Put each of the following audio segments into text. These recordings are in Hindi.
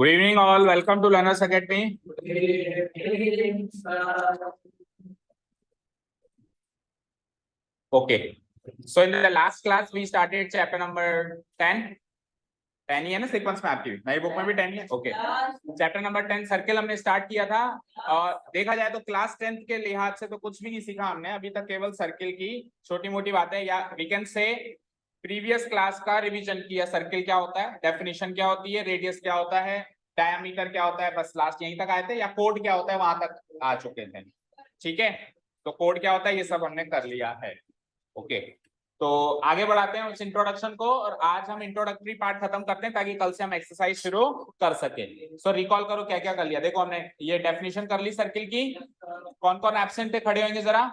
Good evening all, welcome to Learners Academy. Okay, so in the last class we started chapter number 10. 10 ही है ना सीक्वेंस में आपकी नई बुक में भी 10 ही है. ओके, चैप्टर नंबर 10 सर्किल हमने स्टार्ट किया था और देखा जाए तो क्लास 10th के लिहाज से तो कुछ भी नहीं सीखा हमने अभी तक, केवल सर्किल की छोटी मोटी बातें या we can say previous class का रिवीजन किया. सर्किल क्या होता है, डेफिनेशन क्या होती है, रेडियस क्या होता है, डायमीटर क्या होता है, बस लास्ट यहीं तक आए थे. या कोड क्या होता है वहां तक आ चुके थे. ठीक है, तो कोड क्या होता है ये सब हमने कर लिया है. ओके, तो आगे बढ़ाते हैं उस इंट्रोडक्शन को और आज हम इंट्रोडक्टरी पार्ट खत्म करते हैं ताकि कल से हम एक्सरसाइज शुरू कर सके. सो रिकॉल करो क्या क्या कर लिया. देखो हमने ये डेफिनेशन कर ली सर्किल की. कौन कौन एब्सेंट थे खड़े होंगे जरा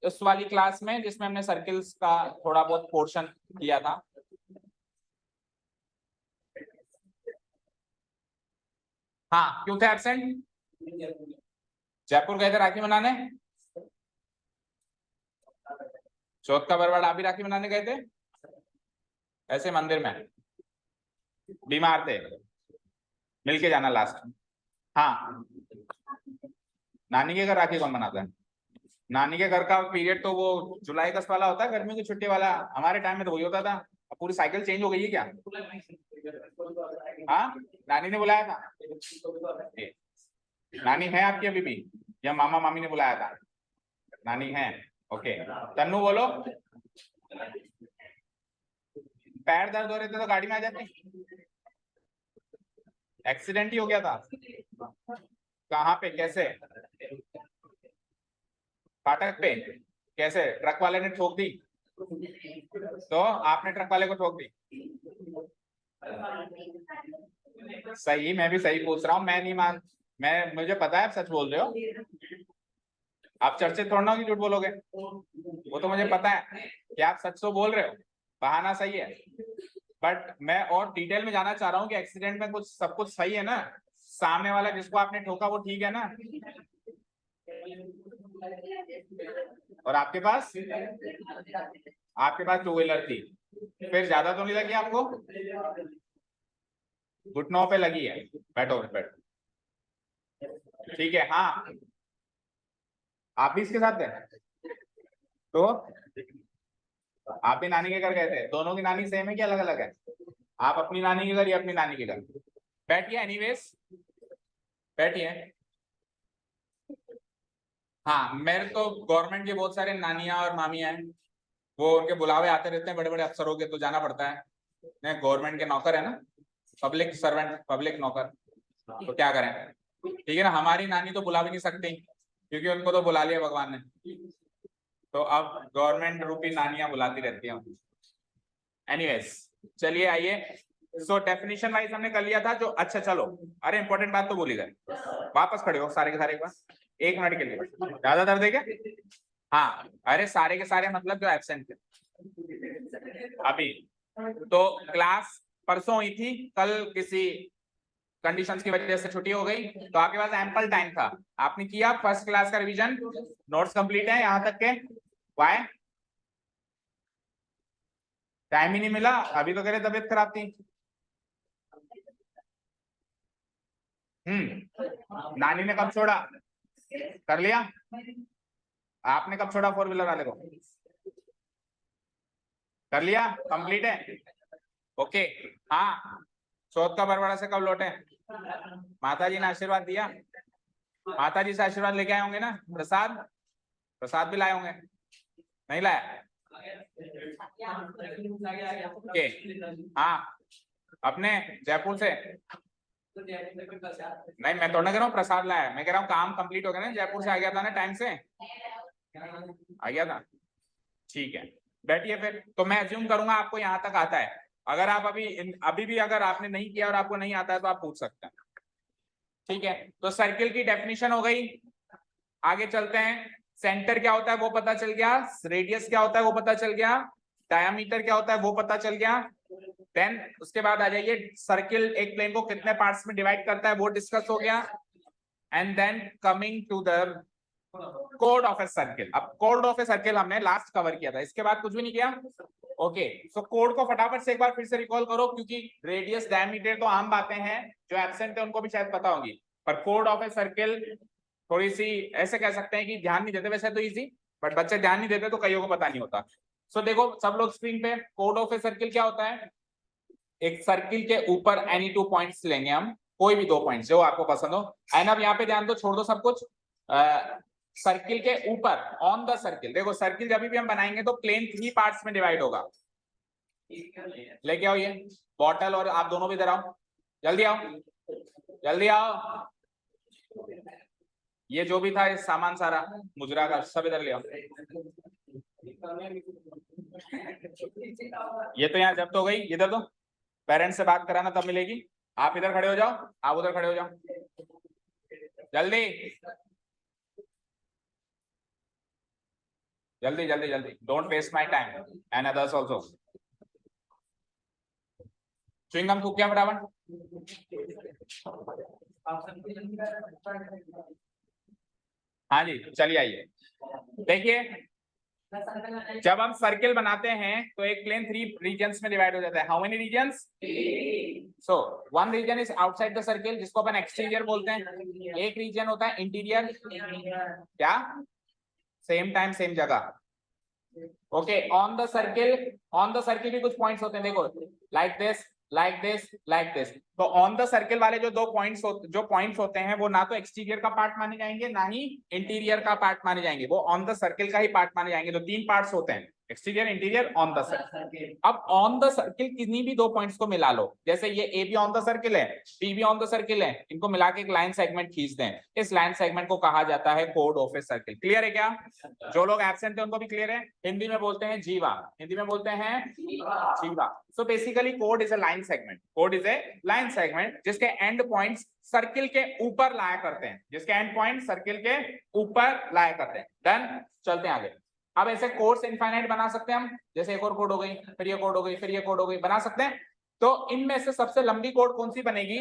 उस वाली क्लास में जिसमें हमने सर्किल्स का थोड़ा बहुत पोर्शन किया था. हाँ, क्यों थे एब्सेंट? जयपुर गए थे राखी मनाने. चौथ का बरवाड़ आप भी राखी मनाने गए थे? ऐसे मंदिर में बीमार थे, मिलके जाना लास्ट. हाँ, नानी के घर राखी कौन मनाता है? नानी के घर का पीरियड तो वो जुलाई अगस्त वाला होता है, गर्मियों की छुट्टी वाला. हमारे टाइम में तो वही होता था. अब पूरी साइकिल चेंज हो गई है क्या? हाँ, नानी ने बुलाया था. नानी है आपकी अभी भी या मामा मामी ने बुलाया था? नानी है. ओके, तन्नू बोलो. पैर दर्द हो रहे थे तो गाड़ी में आ जाते. एक्सीडेंट ही हो गया था. कहाँ पे, कैसे? फाटक पे. कैसे? ट्रक वाले ने ठोक दी तो आपने ट्रक वाले को ठोक दी? सही, मैं भी सही पूछ रहा हूँ. मैं नहीं मान, मुझे पता है आप सच बोल रहे हो. आप चर्चित थोड़ा ना कि झूठ बोलोगे. वो तो मुझे पता है कि आप सच तो बोल रहे हो, बहाना सही है. बट मैं और डिटेल में जाना चाह रहा हूँ कि एक्सीडेंट में कुछ सब कुछ सही है ना? सामने वाला जिसको आपने ठोका वो ठीक है ना? और आपके पास टू व्हीलर थी, फिर ज्यादा तो नहीं लगी आपको? घुटनों पे लगी है. बैठो बैठो. ठीक है. हाँ, आप भी इसके साथ थे तो आप भी नानी के घर गए थे. दोनों की नानी सेम है कि अलग अलग है? आप अपनी नानी के घर या अपनी नानी के घर? बैठिए, एनीवेज बैठिए. हाँ, मेरे तो गवर्नमेंट के बहुत सारे नानियां और मामियां हैं, वो उनके बुलावे आते रहते हैं बड़े बड़े अफसरों के, तो जाना पड़ता है. मैं गवर्नमेंट के नौकर है ना, पब्लिक सर्वेंट, पब्लिक नौकर, तो क्या करें. ठीक है ना. हमारी नानी तो बुला भी नहीं सकती क्योंकि उनको तो बुला लिया भगवान ने, तो अब गवर्नमेंट रूपी नानियां बुलाती रहती हैं. एनीवेज चलिए आइए. सो डेफिनेशन वाइज हमने कर लिया था जो. अच्छा चलो, अरे इंपॉर्टेंट बात तो बोली गए. वापस खड़े हो सारे के सारे एक बार, 1 मिनट के लिए. ज्यादा दर्द है क्या? हाँ, अरे सारे के सारे मतलब जो एब्सेंट थे अभी. तो क्लास परसों हुई थी, कल किसी कंडीशंस की वजह से छुट्टी हो गई, तो आपके पास एम्पल टाइम था. आपने किया फर्स्ट क्लास का रिवीजन, नोट्स कंप्लीट है यहाँ तक के. वाई? टाइम ही नहीं मिला. अभी तो कह रहे तबीयत खराब थी. नानी ने कब छोड़ा? कर लिया. आपने कब छोड़ा फोर व्हीलर वाले को? कर लिया, कंप्लीट है. ओके. हाँ, चौथ का बरवाड़ा से कब लौटे? माता जी ने आशीर्वाद दिया. माता जी से आशीर्वाद लेके आए होंगे ना. प्रसाद, प्रसाद भी लाए होंगे. नहीं लाया? ओके. हाँ, अपने जयपुर से नहीं, मैं तो ना कह रहा हूँ प्रसाद लाया, मैं कह रहा हूँ काम कंप्लीट हो गया ना. जयपुर से आ गया था ना, टाइम से आ गया था. ठीक है, बैठिए फिर. तो मैं अज्यूम करूंगा आपको यहाँ तक आता है. अगर आप अभी भी अगर आपने नहीं किया और आपको नहीं आता है तो आप पूछ सकते हैं. ठीक है, तो सर्किल की डेफिनेशन हो गई. आगे चलते हैं. सेंटर क्या होता है वो पता चल गया, रेडियस क्या होता है वो पता चल गया, डायमीटर क्या होता है वो पता चल गया. देन उसके बाद आ जाइए, सर्किल एक प्लेन को कितने पार्ट्स में डिवाइड करता है वो डिस्कस हो गया. And then coming to the कोड ऑफ ए सर्किल. अब कोड ऑफ ए सर्किल हमने लास्ट कवर किया था, इसके बाद कुछ भी नहीं किया. ओके सो कोड को फटाफट से एक बार फिर से रिकॉल करो, क्योंकि रेडियस डायमीटर तो आम बातें हैं, जो एब्सेंट है उनको भी शायद पता होगी, पर कोड ऑफ ए सर्किल थोड़ी सी ऐसे कह सकते हैं कि ध्यान नहीं देते, वैसे तो इजी, बट बच्चे ध्यान नहीं देते तो कईयों को पता नहीं होता। सो देखो सब लोग स्क्रीन पे, कोड ऑफ ए सर्किल क्या होता है, एक सर्किल के ऊपर एनी 2 पॉइंट्स लेंगे हम, कोई भी 2 पॉइंट्स जो आपको पसंद हो, एंड अब यहाँ पे ध्यान दो, छोड़ दो सब कुछ, सर्किल के ऊपर ऑन द सर्किल, देखो सर्किल जब भी हम बनाएंगे तो प्लेन 3 पार्ट्स में डिवाइड होगा। लेके आओ ये बॉटल, और आप दोनों भी इधर आओ, जल्दी आओ जल्दी आओ, ये जो भी था इस सामान सारा मुजरा का सब इधर ले आओ। ये तो यहाँ जब्त हो गई, इधर दो, पेरेंट्स से बात कराना तब मिलेगी। आप इधर खड़े हो जाओ, आप उधर खड़े हो जाओ, जल्दी जल्दी जल्दी जल्दी, don't waste my time and others also. Chewing gum थूक क्या फटाफट। हाँ जी चलिए आइए, देखिए जब हम सर्किल बनाते हैं तो एक प्लेन 3 रीजन्स में डिवाइड हो जाता है। How many regions? So one region is outside the circle, जिसको अपन एक्सटीरियर बोलते हैं। एक रीजन होता है इंटीरियर, क्या सेम टाइम सेम जगह। ओके ऑन द सर्किल भी कुछ पॉइंट्स होते हैं, देखो like this like this like this. तो ऑन द सर्किल वाले जो 2 पॉइंट्स होते हैं वो ना तो एक्सटीरियर का पार्ट माने जाएंगे ना ही इंटीरियर का पार्ट माने जाएंगे, वो ऑन द सर्किल का ही पार्ट माने जाएंगे। तो 3 पार्ट्स होते हैं, exterior interior on the circle. अब ऑन द सर्किल किन्हीं भी 2 पॉइंट्स को मिला लो, जैसे ये ए भी ऑन द सर्किल है, बी भी ऑन द सर्किल है, इनको मिला के एक लाइन सेगमेंट खींच दें, इस लाइन सेगमेंट को कहा जाता है code of a circle. Clear है क्या? जो लोग एब्सेंट है उनको भी क्लियर है? हिंदी में बोलते हैं जीवा, हिंदी में बोलते हैं जीवा। So basically code is a line segment, code is a line segment जिसके एंड पॉइंट्स सर्किल के ऊपर लाया करते हैं, जिसके एंड पॉइंट सर्किल के ऊपर लाया करते हैं। डन, चलते हैं आगे। अब ऐसे कोड्स इनफाइनाइट बना सकते हैं हम, जैसे एक और कोड हो गई, फिर ये कोड हो गई, फिर ये कोड हो गई, बना सकते हैं। तो इनमें से सबसे लंबी कोड कौन सी बनेगी?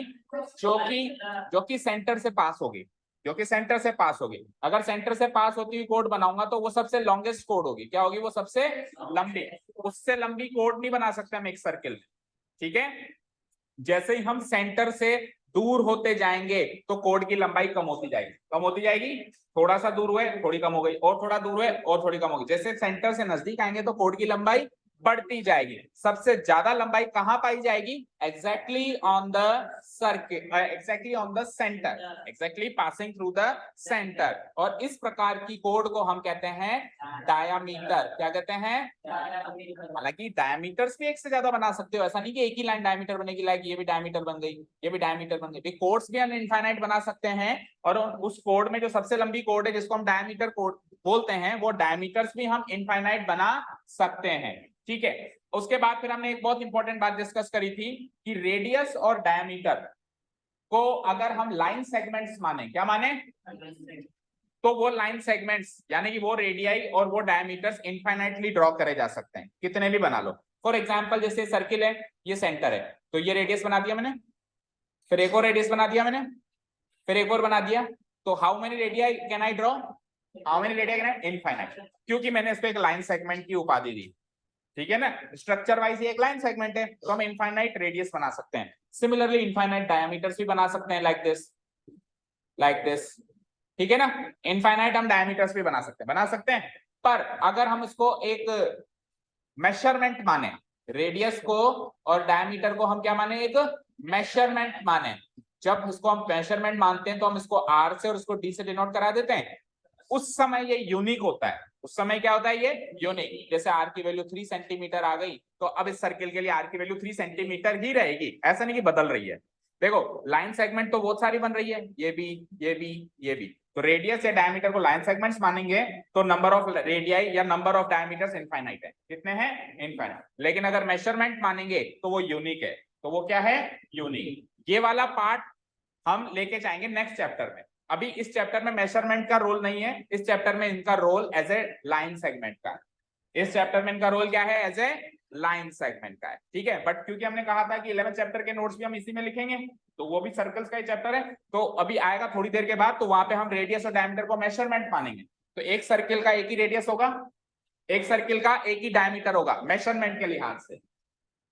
जो कि सेंटर से पास होगी, जो कि सेंटर से पास होगी। अगर सेंटर से पास होती हुई कोड बनाऊंगा तो वो सबसे लॉन्गेस्ट कोड होगी। क्या होगी? वो सबसे लंबी। उससे लंबी कोड नहीं बना सकते हम एक सर्किल में, ठीक है। जैसे ही हम सेंटर से दूर होते जाएंगे तो कोड की लंबाई कम होती जाएगी, कम होती जाएगी। थोड़ा सा दूर हुए थोड़ी कम हो गई, और थोड़ा दूर हुए और थोड़ी कम हो गई। जैसे सेंटर से नजदीक आएंगे तो कोड की लंबाई बढ़ती जाएगी। सबसे ज्यादा लंबाई कहां पाई जाएगी? Exactly on the circle, exactly on the centre, exactly passing through the centre. और इस प्रकार की कोड को हम कहते हैं डायामीटर। क्या कहते हैं? हालांकि डायमीटर्स भी एक से ज्यादा बना सकते हो, ऐसा नहीं कि एक ही लाइन डायमीटर बनेगी, लाइक ये भी डायमीटर बन गई, ये भी डायमीटर बन गई। कोड्स भी हम इनफाइनाइट बना सकते हैं, और उस कोड में जो सबसे लंबी कोड है जिसको हम डायमीटर कोड बोलते हैं, वो डायमीटर्स भी हम इनफाइनाइट बना सकते हैं, ठीक है। उसके बाद फिर हमने एक बहुत इंपॉर्टेंट बात डिस्कस करी थी कि रेडियस और डायमीटर को अगर हम लाइन सेगमेंट्स माने, क्या माने? तो वो लाइन सेगमेंट्स यानी कि वो रेडियाई और वो डायमीटर्स इनफाइनाइटली ड्रॉ करे जा सकते हैं, कितने भी बना लो। फॉर एग्जांपल जैसे सर्किल है, ये सेंटर है, तो ये रेडियस बना दिया मैंने, फिर एक और रेडियस बना दिया मैंने, फिर एक और बना दिया। तो how many radii can I draw? How many radii can I? Infinite, क्योंकि मैंने इस पे एक लाइन सेगमेंट की उपाधि दी, ठीक है ना। स्ट्रक्चर वाइज ये एक लाइन सेगमेंट है, तो हम इनफाइनाइट रेडियस बना सकते हैं। सिमिलरली इनफाइनाइट डायमीटर्स भी बना सकते हैं, लाइक दिस, ठीक है ना। इनफाइनाइट हम डायमीटर्स भी बना सकते हैं। पर अगर हम इसको एक मेजरमेंट माने, रेडियस को और डायमीटर को हम क्या माने? एक मेजरमेंट माने। जब इसको हम मेजरमेंट मानते हैं तो हम इसको आर से और इसको डी से डिनोट करा देते हैं। उस समय ये यूनिक होता है। उस समय क्या होता है? ये यूनिक। जैसे आर की वैल्यू 3 सेंटीमीटर आ गई, तो अब इस सर्किल के लिए आर की वैल्यू 3 सेंटीमीटर ही रहेगी, ऐसा नहीं कि बदल रही है। देखो लाइन सेगमेंट तो बहुत सारी बन रही है, ये भी, ये भी, ये भी। तो रेडियस या डायमीटर को लाइन सेगमेंट्स मानेंगे तो नंबर ऑफ रेडियाई या नंबर ऑफ डायमीटर्स इनफाइनाइट है। कितने हैं? इनफाइनाइट। लेकिन अगर मेजरमेंट मानेंगे तो वो यूनिक है। तो वो क्या है? यूनिक। ये वाला पार्ट हम लेके जाएंगे नेक्स्ट चैप्टर में। अभी इस चैप्टर में मेजरमेंट का रोल नहीं है, इस चैप्टर में इनका role as a line segment का। इस चैप्टर में इनका रोल क्या है? एज ए लाइन सेगमेंट का है, ठीक है। बट क्योंकि हमने कहा था कि 11th चैप्टर के नोट्स भी हम इसी में लिखेंगे, तो वो भी सर्कल्स का ही चैप्टर है, तो अभी आएगा थोड़ी देर के बाद, तो वहां पे हम रेडियस और डायमीटर को मेजरमेंट मानेंगे। तो एक सर्किल का एक ही रेडियस होगा, एक सर्किल का एक ही डायमीटर होगा मेजरमेंट के लिहाज से,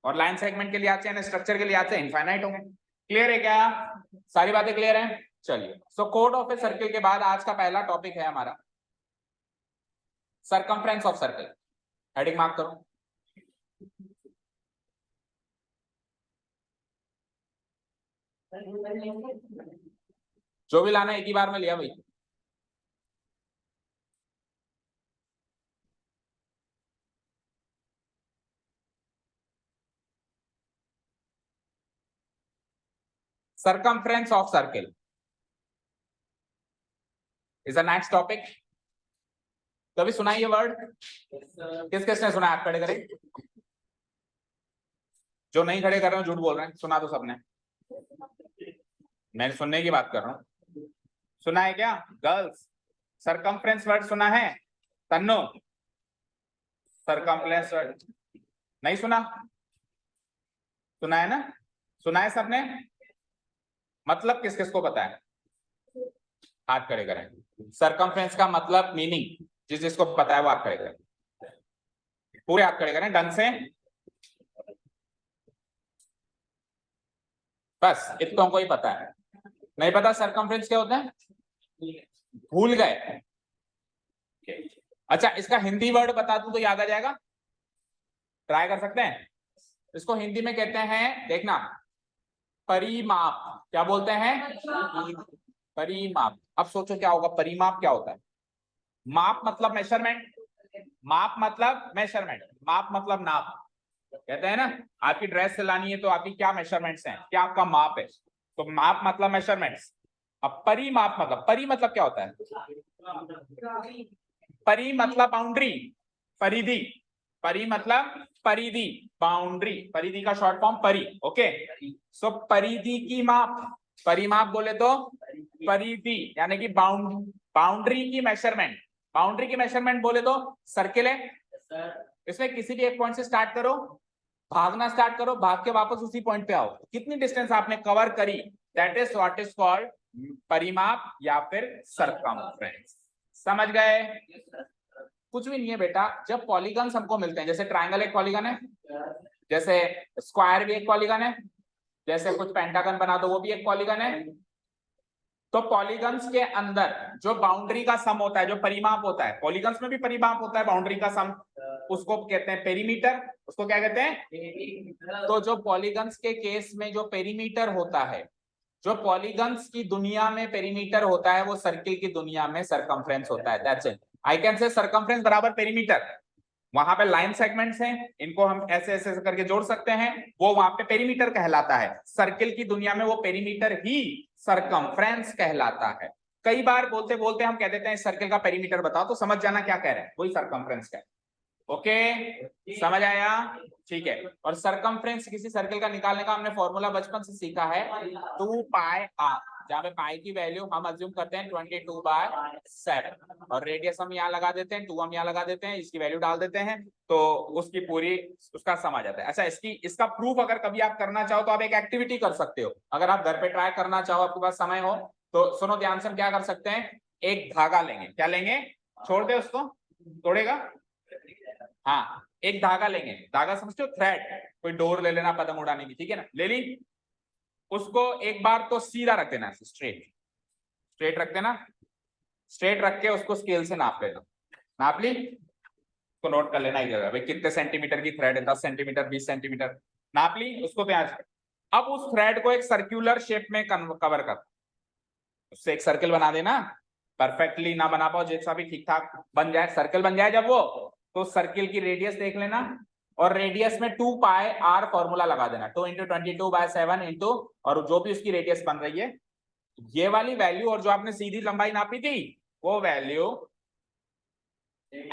और लाइन सेगमेंट के लिहाज से, स्ट्रक्चर के लिहाज से इनफाइनाइट होंगे। क्लियर है क्या? सारी बातें क्लियर हैं? चलिए, so code of a circle के बाद आज का पहला टॉपिक है हमारा circumference of circle. Heading mark करो। जो भी लाना एक ही बार में लिया भाई। circumference of circle is the next topic. कभी सुना ये वर्ड? किस किसने सुना? आप खड़े करें। जो नहीं खड़े कर रहे हो झूठ बोल रहे हैं। सुना तो सबने। मैं सुनने की बात कर रहा हूं। सुना है क्या गर्ल्स? सरकमफ्रेंस वर्ड सुना है? तन्नो सरकमफ्रेंस वर्ड नहीं सुना? सुना है ना? सुना है सबने? मतलब किस किस को पता है? हाथ खड़े करें। सरकमफ्रेंस का मतलब मीनिंग जिस जिसको पता है वो हाथ खड़े करें। पूरे हाथ खड़े करें ढंग से। बस इतनों को ही पता है। नहीं पता सरकमफ्रेंस क्या होता है? भूल गए? अच्छा, इसका हिंदी वर्ड बता दूं तो याद आ जाएगा? ट्राई कर सकते हैं? इसको हिंदी में कहते हैं, देखना, परिमाप। क्या बोलते हैं? परिमाप। अब सोचो क्या होगा? परिमाप क्या होता है? माप मतलब मेजरमेंट, माप मतलब मेजरमेंट, माप मतलब नाप। कहते हैं ना, आपकी ड्रेस सिलानी है तो आपकी क्या मेजरमेंट्स हैं, क्या आपका माप है? तो माप मतलब मेजरमेंट्स। अब परिमाप मतलब, परि मतलब क्या होता है? परि मतलब बाउंड्री, परिधि। परि मतलब परिधि, बाउंड्री। परिधि का शॉर्ट फॉर्म परि। ओके, सो परिधि की माप, परिमाप बोले तो परिधि यानी कि बाउंड्री की मेजरमेंट। बाउंड्री की मेजरमेंट बोले तो सर्किल है, इसमें किसी भी एक पॉइंट से स्टार्ट करो, भागना स्टार्ट करो, भाग के वापस उसी पॉइंट पे आओ। कितनी डिस्टेंस आपने कवर करी, that is what is called परिमाप या फिर सरकमफ्रेंस। समझ गए? कुछ भी नहीं है बेटा। जब पॉलीगन्स हमको मिलते हैं, जैसे ट्रायंगल एक पॉलीगन है, जैसे स्क्वायर भी एक पॉलीगन है, जैसे कुछ पेंटागन बना दो वो भी एक पॉलीगन है, तो पॉलीगन्स के अंदर जो बाउंड्री का सम होता है, जो परिमाप होता है, पॉलीगन्स में भी परिमाप होता है, बाउंड्री का सम, उसको कहते हैं पेरीमीटर। उसको क्या कहते हैं? तो जो पॉलीगन्स के केस में जो पेरीमीटर होता है, जो पॉलीगन्स की दुनिया में पेरीमीटर होता है, वो सर्किल की दुनिया में सरकमफ्रेंस होता है। That's it. I can say circumference बराबर पेरीमीटर। वहां पे लाइन सेगमेंट्स हैं, इनको हम ऐसे ऐसे करके जोड़ सकते हैं, वो वहां पे पेरीमीटर कहलाता है। सर्किल की दुनिया में वो पेरीमीटर ही सरकमफ्रेंस कहलाता है। कई बार बोलते बोलते हम कह देते हैं सर्किल का पेरीमीटर बताओ, तो समझ जाना क्या कह रहे हैं, वही सरकमफ्रेंस का है। ओके, समझ आया? ठीक है। और सरकमफ्रेंस किसी सर्किल का निकालने का हमने फॉर्मूला बचपन से सीखा है, 2 पाई आर, जहां पे पाई की वैल्यू हम अज्यूम करते हैं 22/7, और रेडियस हम यहाँ लगा देते हैं, 2 हम यहाँ लगा देते हैं, इसकी वैल्यू डाल देते हैं, तो उसकी पूरी उसका सम आ जाता है। अच्छा, इसका प्रूफ अगर कभी आप करना चाहो तो आप एक एक्टिविटी कर सकते हो। अगर आप घर पे ट्राई करना चाहो, आपके पास समय हो, तो सुनो ध्यान से, हम क्या कर सकते हैं, एक धागा लेंगे। क्या लेंगे? छोड़ दे उसको, तोड़ेगा? हाँ, एक धागा लेंगे। धागा समझते हो? थ्रेड। कोई डोर ले लेना पतंग उड़ाने की, ठीक है ना, ले ली। उसको एक बार तो सीधा रख देना, स्ट्रेट, स्ट्रेट रख देना। स्ट्रेट रख के उसको स्केल से नाप लेना। नाप ली? उसको नोट कर लेना एक जगह, भाई कितने सेंटीमीटर की थ्रेड है, 10 सेंटीमीटर, 20 सेंटीमीटर। नाप ली? उसको प्याज। अब उस थ्रेड को एक सर्क्यूलर शेप में कवर कर, उससे एक सर्किल बना देना। परफेक्टली ना बना पाओ, जैसा भी ठीक ठाक बन जाए, सर्किल बन जाए जब वो, तो सर्किल की रेडियस देख लेना, और रेडियस में 2 पाई आर फॉर्मूला लगा देना, 2 × 22/7 इंटू, और जो भी उसकी रेडियस बन रही है, ये वाली वैल्यू और जो आपने सीधी लंबाई नापी थी, वो वैल्यू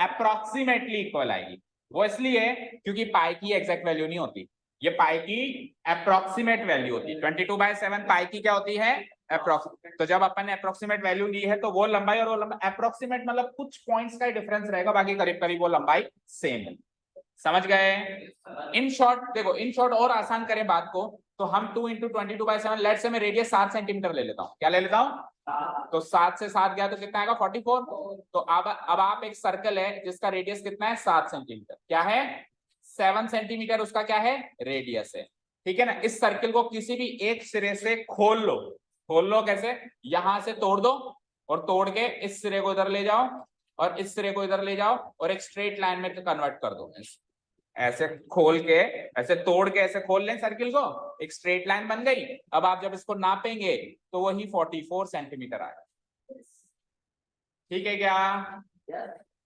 अप्रोक्सीमेटली इक्वल आएगी। वो इसलिए क्योंकि पाई की एग्जैक्ट वैल्यू नहीं होती, ये पाई की अप्रोक्सीमेट वैल्यू होती है। 22/7 पाई की क्या होती है? अप्रोक्सीमेट। तो जब अपन ने अप्रोक्सीमेट वैल्यू ली है, तो वो लंबाई और वो लंबाई अप्रोक्सीमेट, मतलब कुछ पॉइंट्स का डिफरेंस रहेगा, बाकी करीब करीब वो लंबाई सेम है। समझ गए? इन शॉर्ट देखो, इन शॉर्ट और आसान करें बात को, तो हम 2 इंटू 22/7, लेट से मैं रेडियस 7 सेंटीमीटर ले लेता हूँ। क्या ले लेता हूँ? तो 7 से 7 गया तो कितना आएगा? 44। तो अब आप एक सर्कल है जिसका रेडियस कितना है? 7 सेंटीमीटर। क्या है? 7 सेंटीमीटर उसका क्या है? रेडियस है। ठीक है ना? इस सर्किल को किसी भी एक सिरे से खोल लो। खोल लो कैसे? यहां से तोड़ दो और तोड़ के इस सिरे को इधर ले जाओ और इस सिरे को इधर ले जाओ और एक स्ट्रेट लाइन में कन्वर्ट कर दो। ऐसे खोल के, ऐसे तोड़ के ऐसे खोल लें सर्किल को, एक स्ट्रेट लाइन बन गई। अब आप जब इसको नापेंगे तो वही 44 सेंटीमीटर आएगा। ठीक है क्या?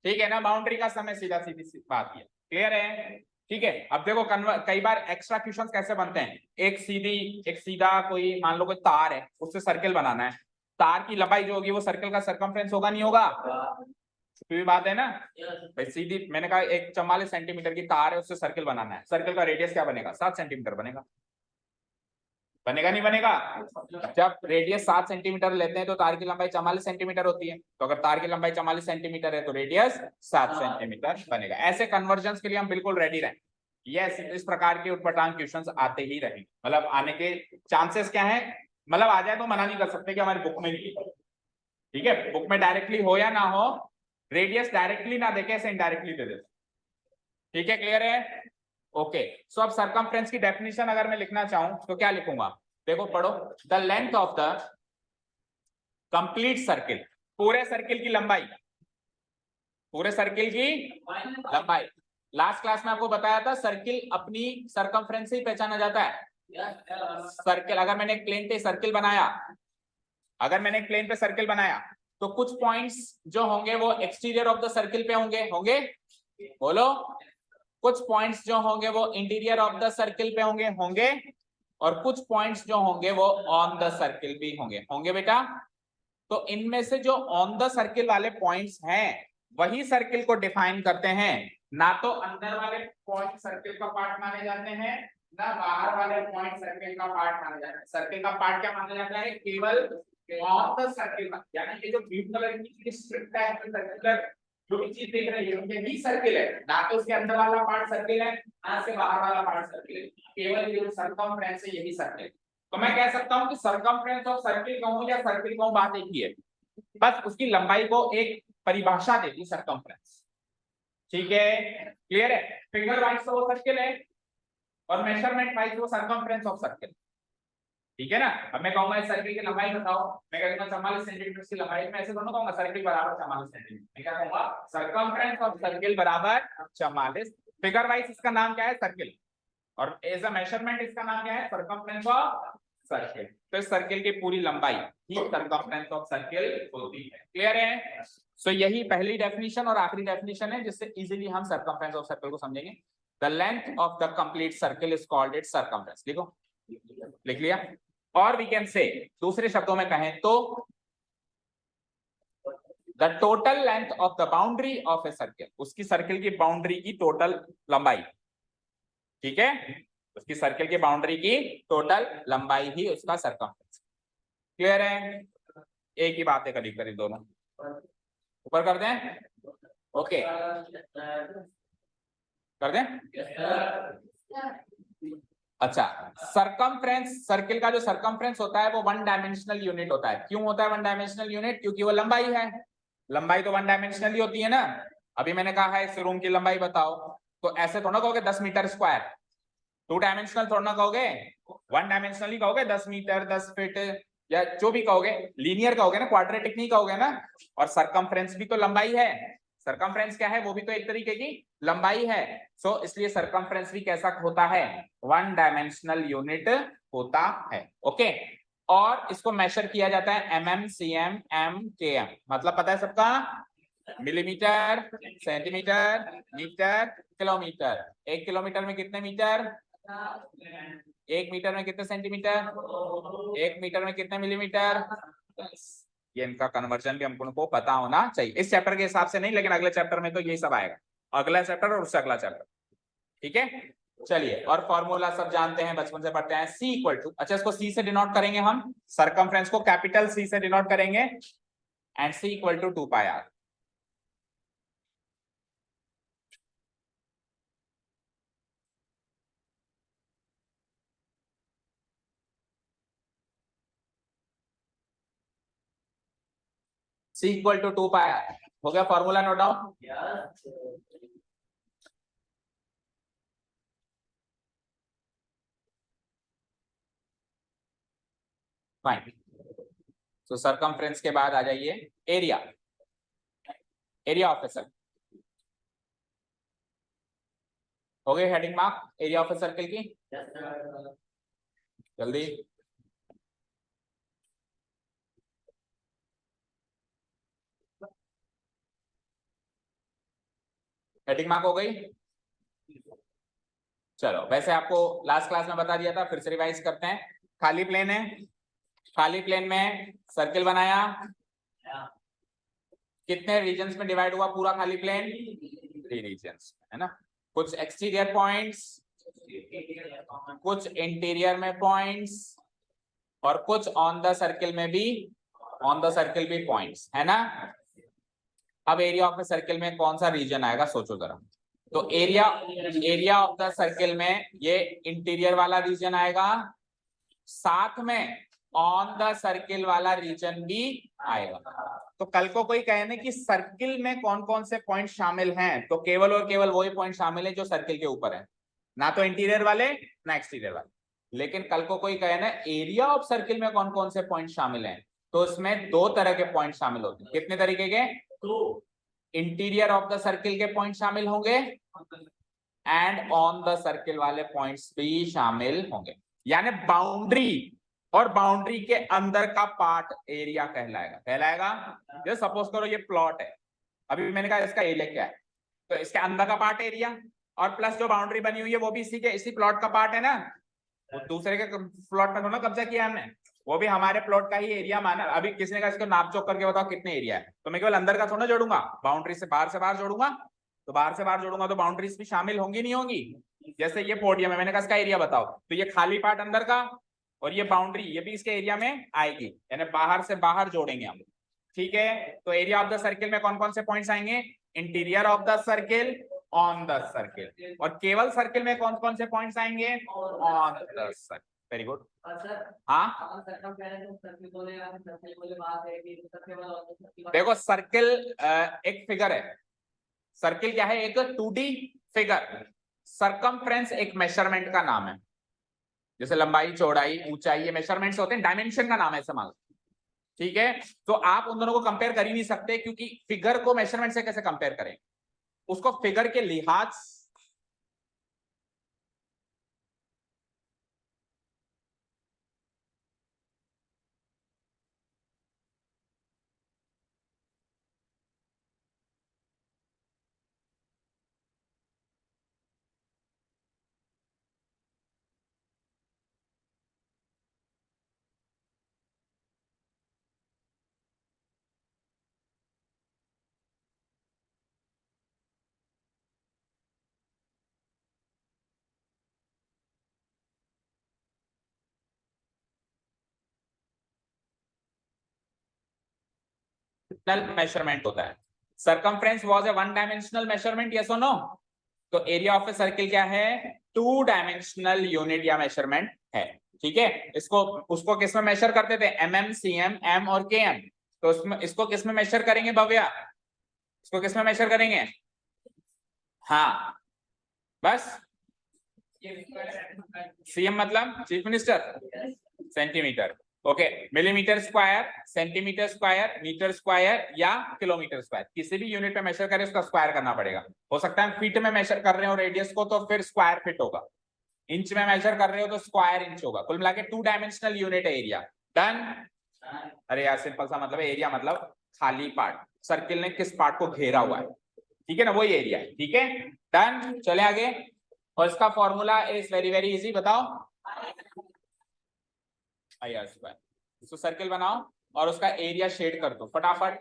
ठीक है ना? बाउंड्री का समय सीधा सीधी सी बात है। क्लियर है? ठीक है। अब देखो कई बार एक्स्ट्रा क्वेश्चंस कैसे बनते हैं। एक सीधा कोई मान लो कोई तार है, उससे सर्किल बनाना है। तार की लंबाई जो होगी वो सर्कल का सरकमफ्रेंस होगा, नहीं होगा? छुपी हुई बात है ना भाई। सीधी मैंने कहा एक 44 सेंटीमीटर की तार है, उससे सर्किल बनाना है। सर्किल का रेडियस क्या बनेगा? 7 सेंटीमीटर बनेगा। बनेगा नहीं बनेगा? जब रेडियस 7 सेंटीमीटर लेते हैं तो तार की लंबाई 44 सेंटीमीटर होती है। तो अगर तार की लंबाई 44 सेंटीमीटर है तो रेडियस 7 सेंटीमीटर बनेगा। ऐसे कन्वर्जन के लिए हम बिल्कुल रेडी रहें। यस, इस प्रकार के उटपटांग क्वेश्चंस आते ही रहेंगे। मतलब आने के चांसेस क्या है? मतलब आ जाए तो मना नहीं कर सकते कि हमारी बुक में नहीं। ठीक है, बुक में डायरेक्टली हो या ना हो, रेडियस डायरेक्टली ना देके ऐसे इनडायरेक्टली दे देते। ठीक है, क्लियर है? ओके। सो अब सरकमफ्रेंस की डेफिनेशन अगर मैं लिखना चाहूं तो क्या लिखूंगा? देखो पढ़ो। The length of the complete circle, पूरे सर्किल की लंबाई, पूरे सर्किल की लंबाई। लास्ट क्लास में आपको बताया था सर्किल अपनी सरकमफ्रेंस से ही पहचाना जाता है। सर्किल, अगर मैंने एक प्लेन पे सर्किल बनाया, अगर मैंने एक प्लेन पे सर्किल बनाया तो कुछ पॉइंट्स जो होंगे वो एक्सटीरियर ऑफ द सर्किल पे होंगे। होंगे? बोलो। कुछ पॉइंट्स जो होंगे वो इंटीरियर ऑफ द सर्किल पे होंगे। होंगे? और कुछ पॉइंट्स जो होंगे वो ऑन द सर्किल भी होंगे। होंगे बेटा? तो इनमें से जो ऑन द सर्किल वाले पॉइंट्स हैं वही सर्किल को डिफाइन करते हैं। ना तो अंदर वाले पॉइंट सर्किल का पार्ट माने जाते हैं, ना बाहर वाले पॉइंट सर्किल का पार्ट माने जाते हैं। सर्किल का पार्ट क्या माना जाता है? केवल ऑन द सर्किल। यानी कि जो ब्लू कलर की स्ट्रिप है सर्कुलर जो भी चीज देख रही है ये सर्किल है, ना तो उसके अंदर वाला पार्ट सर्किल है ना उसके बाहर वाला पार्ट सर्किल है। केवल जो सरकमफ्रेंस है यही सर्किल। तो मैं कह सकता हूं कि सरकमफ्रेंस ऑफ सर्किल कहूं या सर्किल कहूं, बात एक ही है। बस उसकी लंबाई को एक परिभाषा देती सरकमफ्रेंस। ठीक है, क्लियर है? फिगर वाइज तो वो सर्किल है और मेजरमेंट वाइज वो सरकमफ्रेंस ऑफ सर्किल। ठीक है ना? अब मैं कहूंगा इस सर्किल की लंबाई बताओ, मैं कहूंगा 44 सेंटीमीटर की लंबाई। मैं ऐसे दोनों कहूंगा सर्किल बराबर 44 सेंटीमीटर। मैं क्या कहूंगा? सरकमफ्रेंस ऑफ सर्किल बराबर 44। फिगर वाइज इसका नाम क्या है? सर्किल। और एज अ मेजरमेंट इसका नाम क्या है? Circumference of circle. तो इस सर्किल की पूरी लंबाई ही सरकमफ्रेंस ऑफ सर्किल होती है। क्लियर है? सो यही पहली डेफिनेशन और आखिरी डेफिनेशन है जिससे इजीली हम सरकमफ्रेंस ऑफ सर्किल को समझेंगे। The length of the complete circle is called its circumference. लिखो, लिख लिया? और वी कैन से, दूसरे शब्दों में कहें तो the total length of the boundary of a circle, उसकी सर्किल की बाउंड्री की टोटल लंबाई। ठीक है, उसकी सर्किल की बाउंड्री की टोटल लंबाई ही उसका सरकमफ्रेंस। क्लियर है? एक ही बात है करीब करीब दोनों। ऊपर कर दें? ओके, कर दें? अच्छा, सरकमफ्रेंस, सर्किल का जो सरकमफ्रेंस होता है वो वन डायमेंशनल यूनिट होता है। क्यों होता है वन डायमेंशनल यूनिट? क्योंकि वो लंबाई है। लंबाई तो वन डायमेंशनल ही होती है ना। अभी मैंने कहा है इस रूम की लंबाई बताओ, तो ऐसे थोड़ा कहोगे 10 मीटर स्क्वायर। टू डायमेंशनल थोड़ा ना कहोगे, वन डायमेंशनल ही कहोगे। 10 मीटर, 10 फीट या जो भी कहोगे, लीनियर कहोगे ना, क्वाड्रेटिक नहीं कहोगे ना। और सरकमफ्रेंस भी तो लंबाई है। सरकमफ्रेंस क्या है? वो भी तो एक तरीके की लंबाई है। सो इसलिए सरकमफ्रेंस भी कैसा होता है? वन डायमेंशनल यूनिट होता है। ओके। और इसको मेजर किया जाता है mm, cm, m, km। मतलब पता है सबका? Millimetre, centimetre, metre, kilometre. 1 kilometre में कितने मीटर? 1 मीटर में कितने सेंटीमीटर? 1 मीटर में कितने मिलीमीटर? ये इनका कन्वर्जन भी हमको पता होना चाहिए। इस चैप्टर के हिसाब से नहीं, लेकिन अगले चैप्टर में तो यही सब आएगा। अगला चैप्टर और उससे अगला चैप्टर। ठीक है, चलिए। और फॉर्मूला सब जानते हैं, बचपन से पढ़ते हैं। C इक्वल टू, अच्छा इसको C से डिनोट करेंगे हम, सरकमफ्रेंस को कैपिटल C से डिनोट करेंगे, and C equal to 2 pi r। C equal to 2 pi r। हो गया फॉर्मूला नोट डाउन। फाइन। तो सरकमफ्रेंस के बाद आ जाइए area, area of a circle. हो गई heading mark area of a circle की? जल्दी। हेडिंग मार्क हो गई? चलो, वैसे आपको लास्ट क्लास में बता दिया था, फिर से रिवाइज करते हैं। खाली प्लेन है, खाली प्लेन में सर्किल बनाया, कितने रीजन्स में डिवाइड हुआ पूरा खाली प्लेन? 3 रीजन्स, है ना। कुछ एक्सटीरियर पॉइंट्स, कुछ इंटीरियर में पॉइंट्स, और कुछ ऑन द सर्किल में भी, ऑन द सर्किल भी पॉइंट्स, है ना। अब एरिया ऑफ द सर्किल में कौन सा रीजन आएगा सोचो जरा। तो एरिया ऑफ द सर्किल में ये इंटीरियर वाला रीजन आएगा, साथ में ऑन द सर्किल वाला रीजन भी आएगा। तो कल को कोई कहे ना कि सर्किल में कौन कौन से पॉइंट शामिल हैं, तो केवल और केवल वही पॉइंट शामिल है जो सर्किल के ऊपर है, ना तो इंटीरियर वाले ना एक्सटीरियर वाले। लेकिन कल को कोई कहे ना एरिया ऑफ सर्किल में कौन कौन से पॉइंट शामिल हैं, तो इसमें 2 तरह के पॉइंट शामिल होते हैं। कितने तरीके के? 2। इंटीरियर ऑफ द सर्किल के पॉइंट शामिल होंगे एंड ऑन द सर्किल वाले पॉइंट्स भी शामिल होंगे। यानी बाउंड्री और बाउंड्री के अंदर का पार्ट एरिया कहलाएगा। जैसे सपोज करो ये प्लॉट है, अभी मैंने कहा इसका एरिया क्या है, तो इसके अंदर का पार्ट एरिया, और प्लस जो बाउंड्री बनी हुई है वो भी इसी प्लॉट का पार्ट है ना। वो दूसरे के प्लॉट में थोड़ा कब्जा किया हमने, वो भी हमारे प्लॉट का ही एरिया माना। अभी किसी ने कहा इसको नाप चोक करके बताओ कितने एरिया है, तो मैं केवल अंदर का थोड़ा जोड़ूंगा, बाउंड्री से बाहर जोड़ूंगा। तो बाहर से बाहर जोड़ूंगा तो बाउंड्रीज भी शामिल होंगी नहीं होंगी। जैसे ये पोडियम है, मैंने कहा इसका एरिया बताओ, तो ये खाली पार्ट अंदर का और ये बाउंड्री ये भी इसके एरिया में आएगी, यानी बाहर से बाहर जोड़ेंगे हम। ठीक है, तो एरिया ऑफ द सर्किल में कौन कौन से पॉइंट्स आएंगे? Interior of the circle, on the circle, और केवल सर्किल में कौन कौन से पॉइंट्स आएंगे? On the circle. Very good. हाँ, देखो सर्किल एक फिगर है। सर्किल क्या है? एक 2D फिगर। सरकमफ्रेंस एक मेजरमेंट का नाम है। जैसे लंबाई, चौड़ाई, ऊंचाई, ये मेजरमेंट्स होते हैं, डायमेंशन का नाम है मान। ठीक है, तो आप उन दोनों को कंपेयर कर ही नहीं सकते, क्योंकि फिगर को मेजरमेंट से कैसे कंपेयर करें? उसको फिगर के लिहाज मेजरमेंट होता है। Circumference was a 1 dimensional measurement, yes और नो? तो एरिया ऑफ ए सर्किल क्या है? 2 डायमेंशनल यूनिट या मेजरमेंट है। ठीक है, इसको उसको किस में मेजर करते थे? mm, cm, m और km। तो इसमें इसको किस में मेजर करेंगे भव्या? इसको किस में मेजर करेंगे? हाँ, बस सीएम मतलब chief minister, centimetre. Okay, millimetre square, centimetre square, metre square या किलोमीटर स्क्वायर, किसी भी यूनिट में मेजर करें उसका स्क्वायर करना पड़ेगा। हो सकता है फीट में मेजर कर रहे हो रेडियस को, तो फिर स्क्वायर फीट होगा। इंच में मेजर कर रहे हो तो स्क्वायर इंच होगा। कुल मिला के 2 डायमेंशनल यूनिट है एरिया। डन? अरे यार सिंपल सा मतलब है, एरिया मतलब खाली पार्ट, सर्किल ने किस पार्ट को घेरा हुआ है, ठीक है ना, वही एरिया है। ठीक है, डन। चले आगे, और इसका formula is very very easy, बताओ। इसको सर्किल बनाओ और उसका एरिया शेड कर दो फटाफट,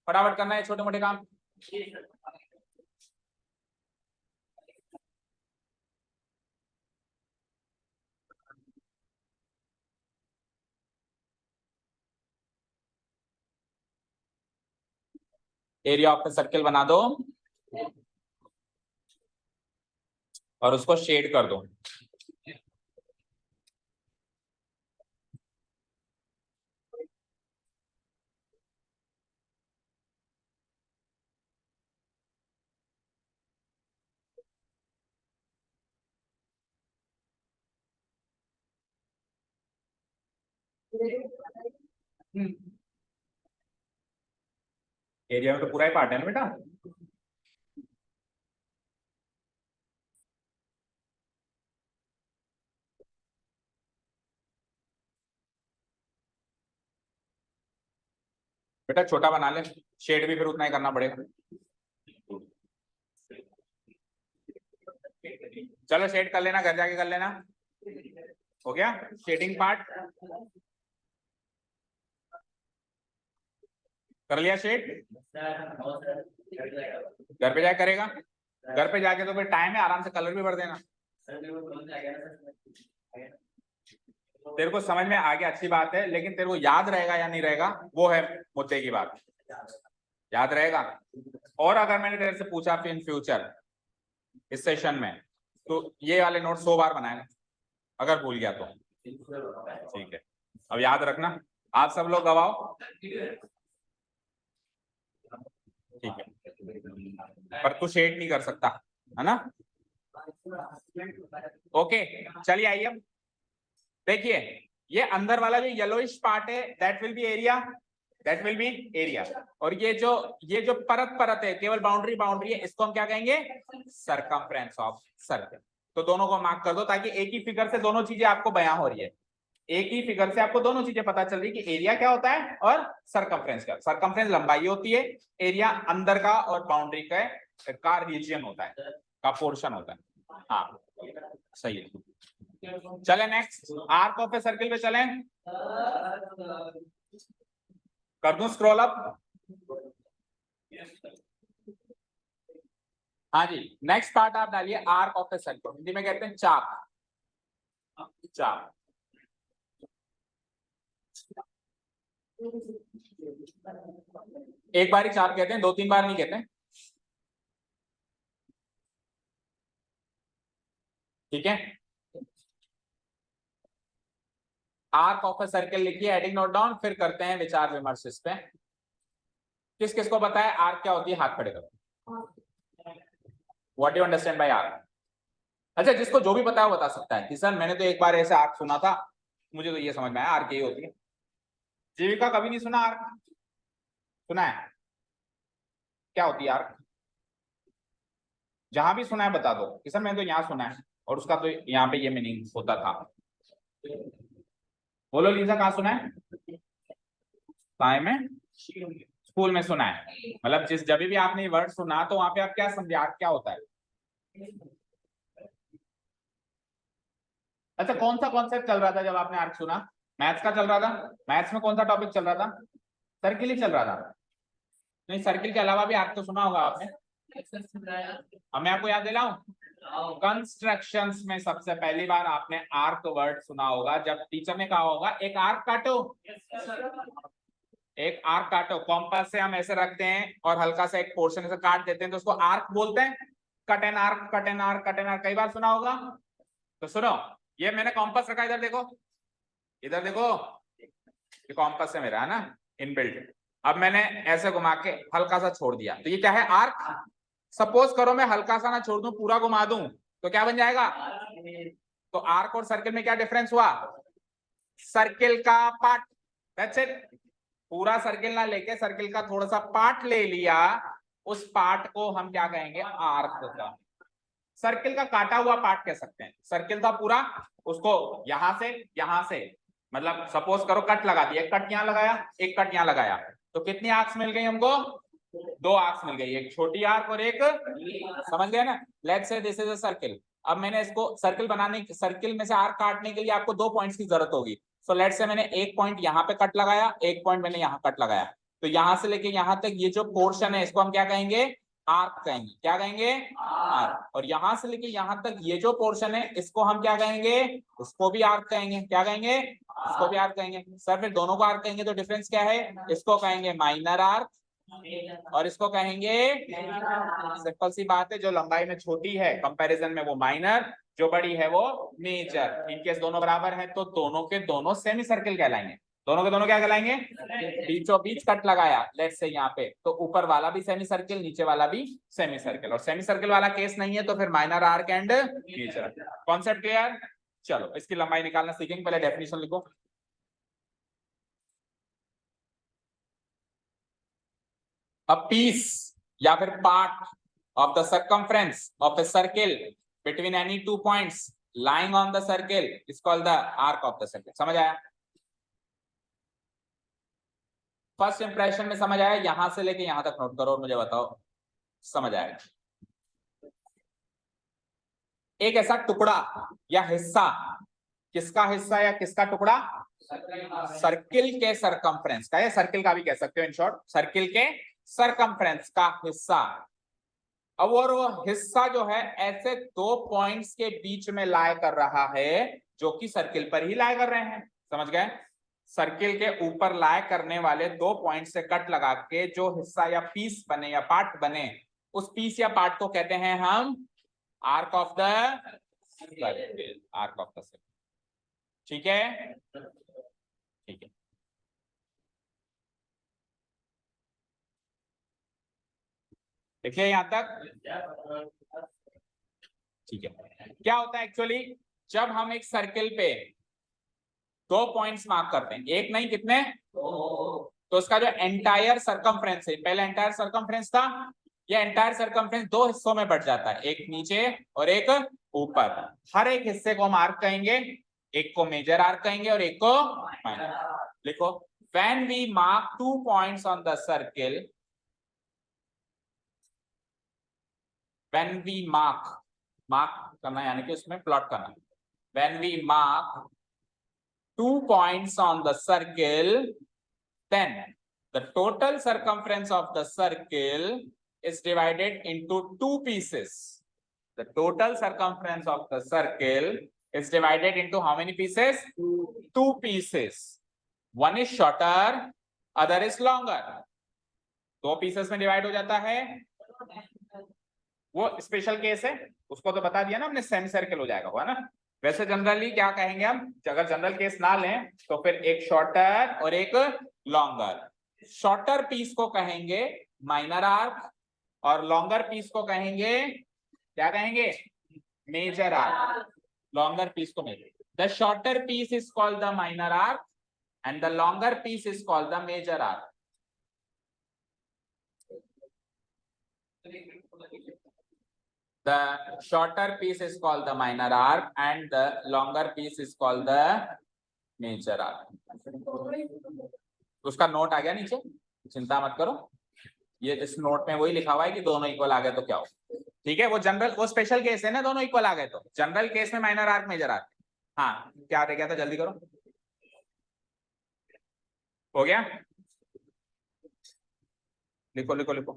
फटाफट करना है छोटे मोटे काम। एरिया ऑफ द सर्किल बना दो और उसको शेड कर दो। एरिया में तो पूरा ही पार्ट है ना बेटा। बेटा छोटा बना ले, शेड भी फिर उतना ही करना पड़ेगा। चलो शेड कर लेना, घर जाके कर लेना। हो गया शेडिंग पार्ट, कर लिया शेड। घर पे जाके करेगा, घर पे जाके तो फिर टाइम है, आराम से कलर भी भर देना। तेरे को समझ में आ गया, अच्छी बात है, लेकिन तेरे को याद रहेगा या नहीं रहेगा वो है मुद्दे की बात। याद रहेगा? और अगर मैंने तेरे से पूछा फिर इन फ्यूचर इस सेशन में, तो ये वाले नोट 100 बार बनाए अगर भूल गया तो। ठीक है, अब याद रखना, आप सब लोग गवाओ। ठीक है, पर तू शेड नहीं कर सकता है ना। ओके चलिए आइए, अब देखिए ये अंदर वाला जो येलोइश पार्ट है that will be area, that will be area. और ये जो परत परत है, केवल बाउंड्री बाउंड्री है, इसको हम क्या कहेंगे? Circumference of circle. तो दोनों को मार्क कर दो ताकि एक ही फिगर से दोनों चीजें आपको बयां हो रही है, एक ही फिगर से आपको दोनों चीजें पता चल रही है कि एरिया क्या होता है और सरकमफ्रेंस क्या। सरकमफ्रेंस लंबाई होती है, एरिया अंदर का और बाउंड्री का रीजन होता है, का पोर्शन होता है। हाँ सही है। चले next, arc of a circle पे चलें, कर दूं स्क्रॉल अप। हाँ जी, नेक्स्ट पार्ट आप डालिए, arc of a circle, Hindi में कहते हैं चाप। चाप एक बार ही चाप कहते हैं, 2-3 बार नहीं कहते। ठीक है, आर्क ऑफ ए सर्किल लिखिए, हेडिंग नोट डाउन, फिर करते हैं विचार विमर्श इस पे। किस किस को पता है आर्क क्या होती है, हाथ खड़े करो। What do understand by arc? अच्छा, जिसको जो भी पता है वो बता सकता है कि सर मैंने तो एक बार ऐसे आर्क सुना था, मुझे तो ये समझ में आया आर्क यही होती है। जीविका कभी नहीं सुना आर्क? सुना है? क्या होती है आर्क? जहां भी सुना है बता दो कि सर मैंने तो यहाँ सुना है और उसका तो यहाँ पे ये मीनिंग होता था। बोलो लीजा, कहाँ सुना है? काय में? स्कूल में सुना है। मतलब जब भी आपने वर्ड सुना तो वहां पे आप क्या समझे आर्क क्या होता है? अच्छा, कौन सा कॉन्सेप्ट चल रहा था जब आपने आर्क सुना? मैथ्स का चल रहा था? मैथ्स में कौन सा टॉपिक चल रहा था? सर्किल ही चल रहा था? नहीं, सर्किल के अलावा भी आर्क तो सुना होगा आपने। अब मैं आपको याद दिलाऊं, कंस्ट्रक्शंस में सबसे पहली बार आपने आर्क वर्ड सुना होगा जब टीचर ने कहा होगा एक आर्क काटो। एक आर्क काटो, कॉम्पास से हम ऐसे रखते हैं और हल्का सा एक पोर्शन से काट देते हैं तो उसको आर्क बोलते हैं। Cut an arc, cut an arc, cut an arc, कई बार सुना होगा। तो सुनो, ये मैंने कॉम्पास रखा, इधर देखो, इधर देखो, ये कॉम्पास है मेरा, है ना, इनबिल्ट। अब मैंने ऐसे घुमा के हल्का सा छोड़ दिया तो ये क्या है? आर्क। सपोज करो मैं हल्का सा ना छोड़ दूं, पूरा घुमा दूं, तो क्या बन जाएगा? तो आर्क और सर्किल में क्या डिफरेंस हुआ? सर्किल का पार्ट, दैट्स इट। पूरा सर्किल ना लेके सर्किल का थोड़ा सा पार्ट ले लिया, उस पार्ट को हम क्या कहेंगे? आर्क का। सर्किल का काटा हुआ पार्ट कह सकते हैं। सर्किल था पूरा, उसको यहां से मतलब सपोज करो कट लगा दिया, एक कट यहां लगाया, एक कट यहां लगाया, तो कितनी आर्क्स मिल गई हमको? 2 आर्क्स मिल गई, एक छोटी आर्क और एक, समझ गए ना? Let's say this is a circle. अब मैंने इसको सर्किल बनाने, सर्किल में से आर्क काटने के लिए आपको 2 पॉइंट्स की जरूरत होगी। सो लेट्स से मैंने एक पॉइंट यहाँ पे कट लगाया, एक पॉइंट मैंने यहाँ कट लगाया, तो यहां से लेके यहां तक ये जो पोर्शन है इसको हम क्या कहेंगे? आर्क कहेंगे। क्या कहेंगे? आर्क। और यहां से लेके यहां तक ये जो पोर्शन है इसको हम क्या कहेंगे? उसको भी आर्क कहेंगे। क्या कहेंगे? इसको भी आर्क कहेंगे। सर फिर दोनों को आर्क कहेंगे तो डिफरेंस क्या है? इसको कहेंगे माइनर आर्क और इसको कहेंगे, सिंपल सी बात है, जो लंबाई में छोटी है कंपैरिजन में वो माइनर, जो बड़ी है वो मेजर। इनकेस दोनों बराबर है तो दोनों के दोनों सेमी सर्किल कहलाएंगे। दोनों के दोनों क्या कहलाएंगे? बीचों बीच कट लगाया लेट्स से यहाँ पे, तो ऊपर वाला भी सेमी सर्किल, नीचे वाला भी सेमी सर्किल। और सेमी सर्किल वाला केस नहीं है तो फिर minor arc and major. Concept clear? चलो इसकी लंबाई निकालना सीखेंगे, पहले डेफिनेशन लिखो। अ पीस या फिर part of the circumference of a circle between any two points lying on the circle is called the arc of the circle. समझ आया? फर्स्ट इंप्रेशन में समझ आया? यहां से लेके यहां तक नोट करो और मुझे बताओ समझ आएगा। एक ऐसा टुकड़ा या हिस्सा, किसका हिस्सा या किसका टुकड़ा? सर्किल के सरकमफ्रेंस का, या सर्किल का भी कह सकते हो, इन शॉर्ट सर्किल के सरकमफ्रेंस का हिस्सा। अब और वो हिस्सा जो है ऐसे दो पॉइंट्स के बीच में लाए कर रहा है जो कि सर्किल पर ही लाए कर रहे हैं। समझ गए? सर्किल के ऊपर लाए करने वाले दो पॉइंट से कट लगा के जो हिस्सा या पीस बने या पार्ट बने, उस पीस या पार्ट को कहते हैं हम arc of the circle. Arc of the circle. ठीक है? ठीक है। देखिए यहां तक ठीक है। क्या होता है एक्चुअली, जब हम एक सर्किल पे दो पॉइंट्स मार्क करते हैं, एक नहीं कितने, तो उसका जो एंटायर सरकमफ्रेंस है, पहले एंटायर सरकमफ्रेंस था, ये एंटायर सरकमफ्रेंस दो हिस्सों में बढ़ जाता है, एक नीचे और एक ऊपर। हर एक हिस्से को हम आर्क कहेंगे, एक को मेजर आर्क कहेंगे और एक को माइनर। लिखो, when we mark two points on the circle, when we mark, mark करना यानी कि उसमें प्लॉट करना, when we mark two points on the circle, then the total circumference of the circle is divided into two pieces. The total circumference of the circle is divided into how many pieces? Two pieces. One is shorter, other is longer. दो pieces में divide हो जाता है। वो स्पेशल केस है, उसको तो बता दिया ना हमने, सेमी सर्किल हो जाएगा, हुआ ना। वैसे जनरली क्या कहेंगे हम, अगर जनरल केस ना लें तो फिर एक शॉर्टर और एक लॉन्गर। शॉर्टर पीस को कहेंगे माइनर आर्क और लॉन्गर पीस को कहेंगे, क्या कहेंगे? Major arc. लॉन्गर पीस को major, the shorter piece is called the minor arc and the longer piece is called the major arc. The shorter piece is called the minor arc and the longer piece is called the major arc. उसका नोट आ गया नीचे, चिंता मत करो, ये इस नोट में वही लिखा हुआ है कि दोनों इक्वल आ गए तो क्या हो। ठीक है, वो जनरल, वो स्पेशल केस है ना, दोनों इक्वल आ गए तो। जनरल केस में माइनर आर्क मेजर आर्क। हाँ, क्या रह गया था, जल्दी करो। हो गया? लिखो लिखो लिखो।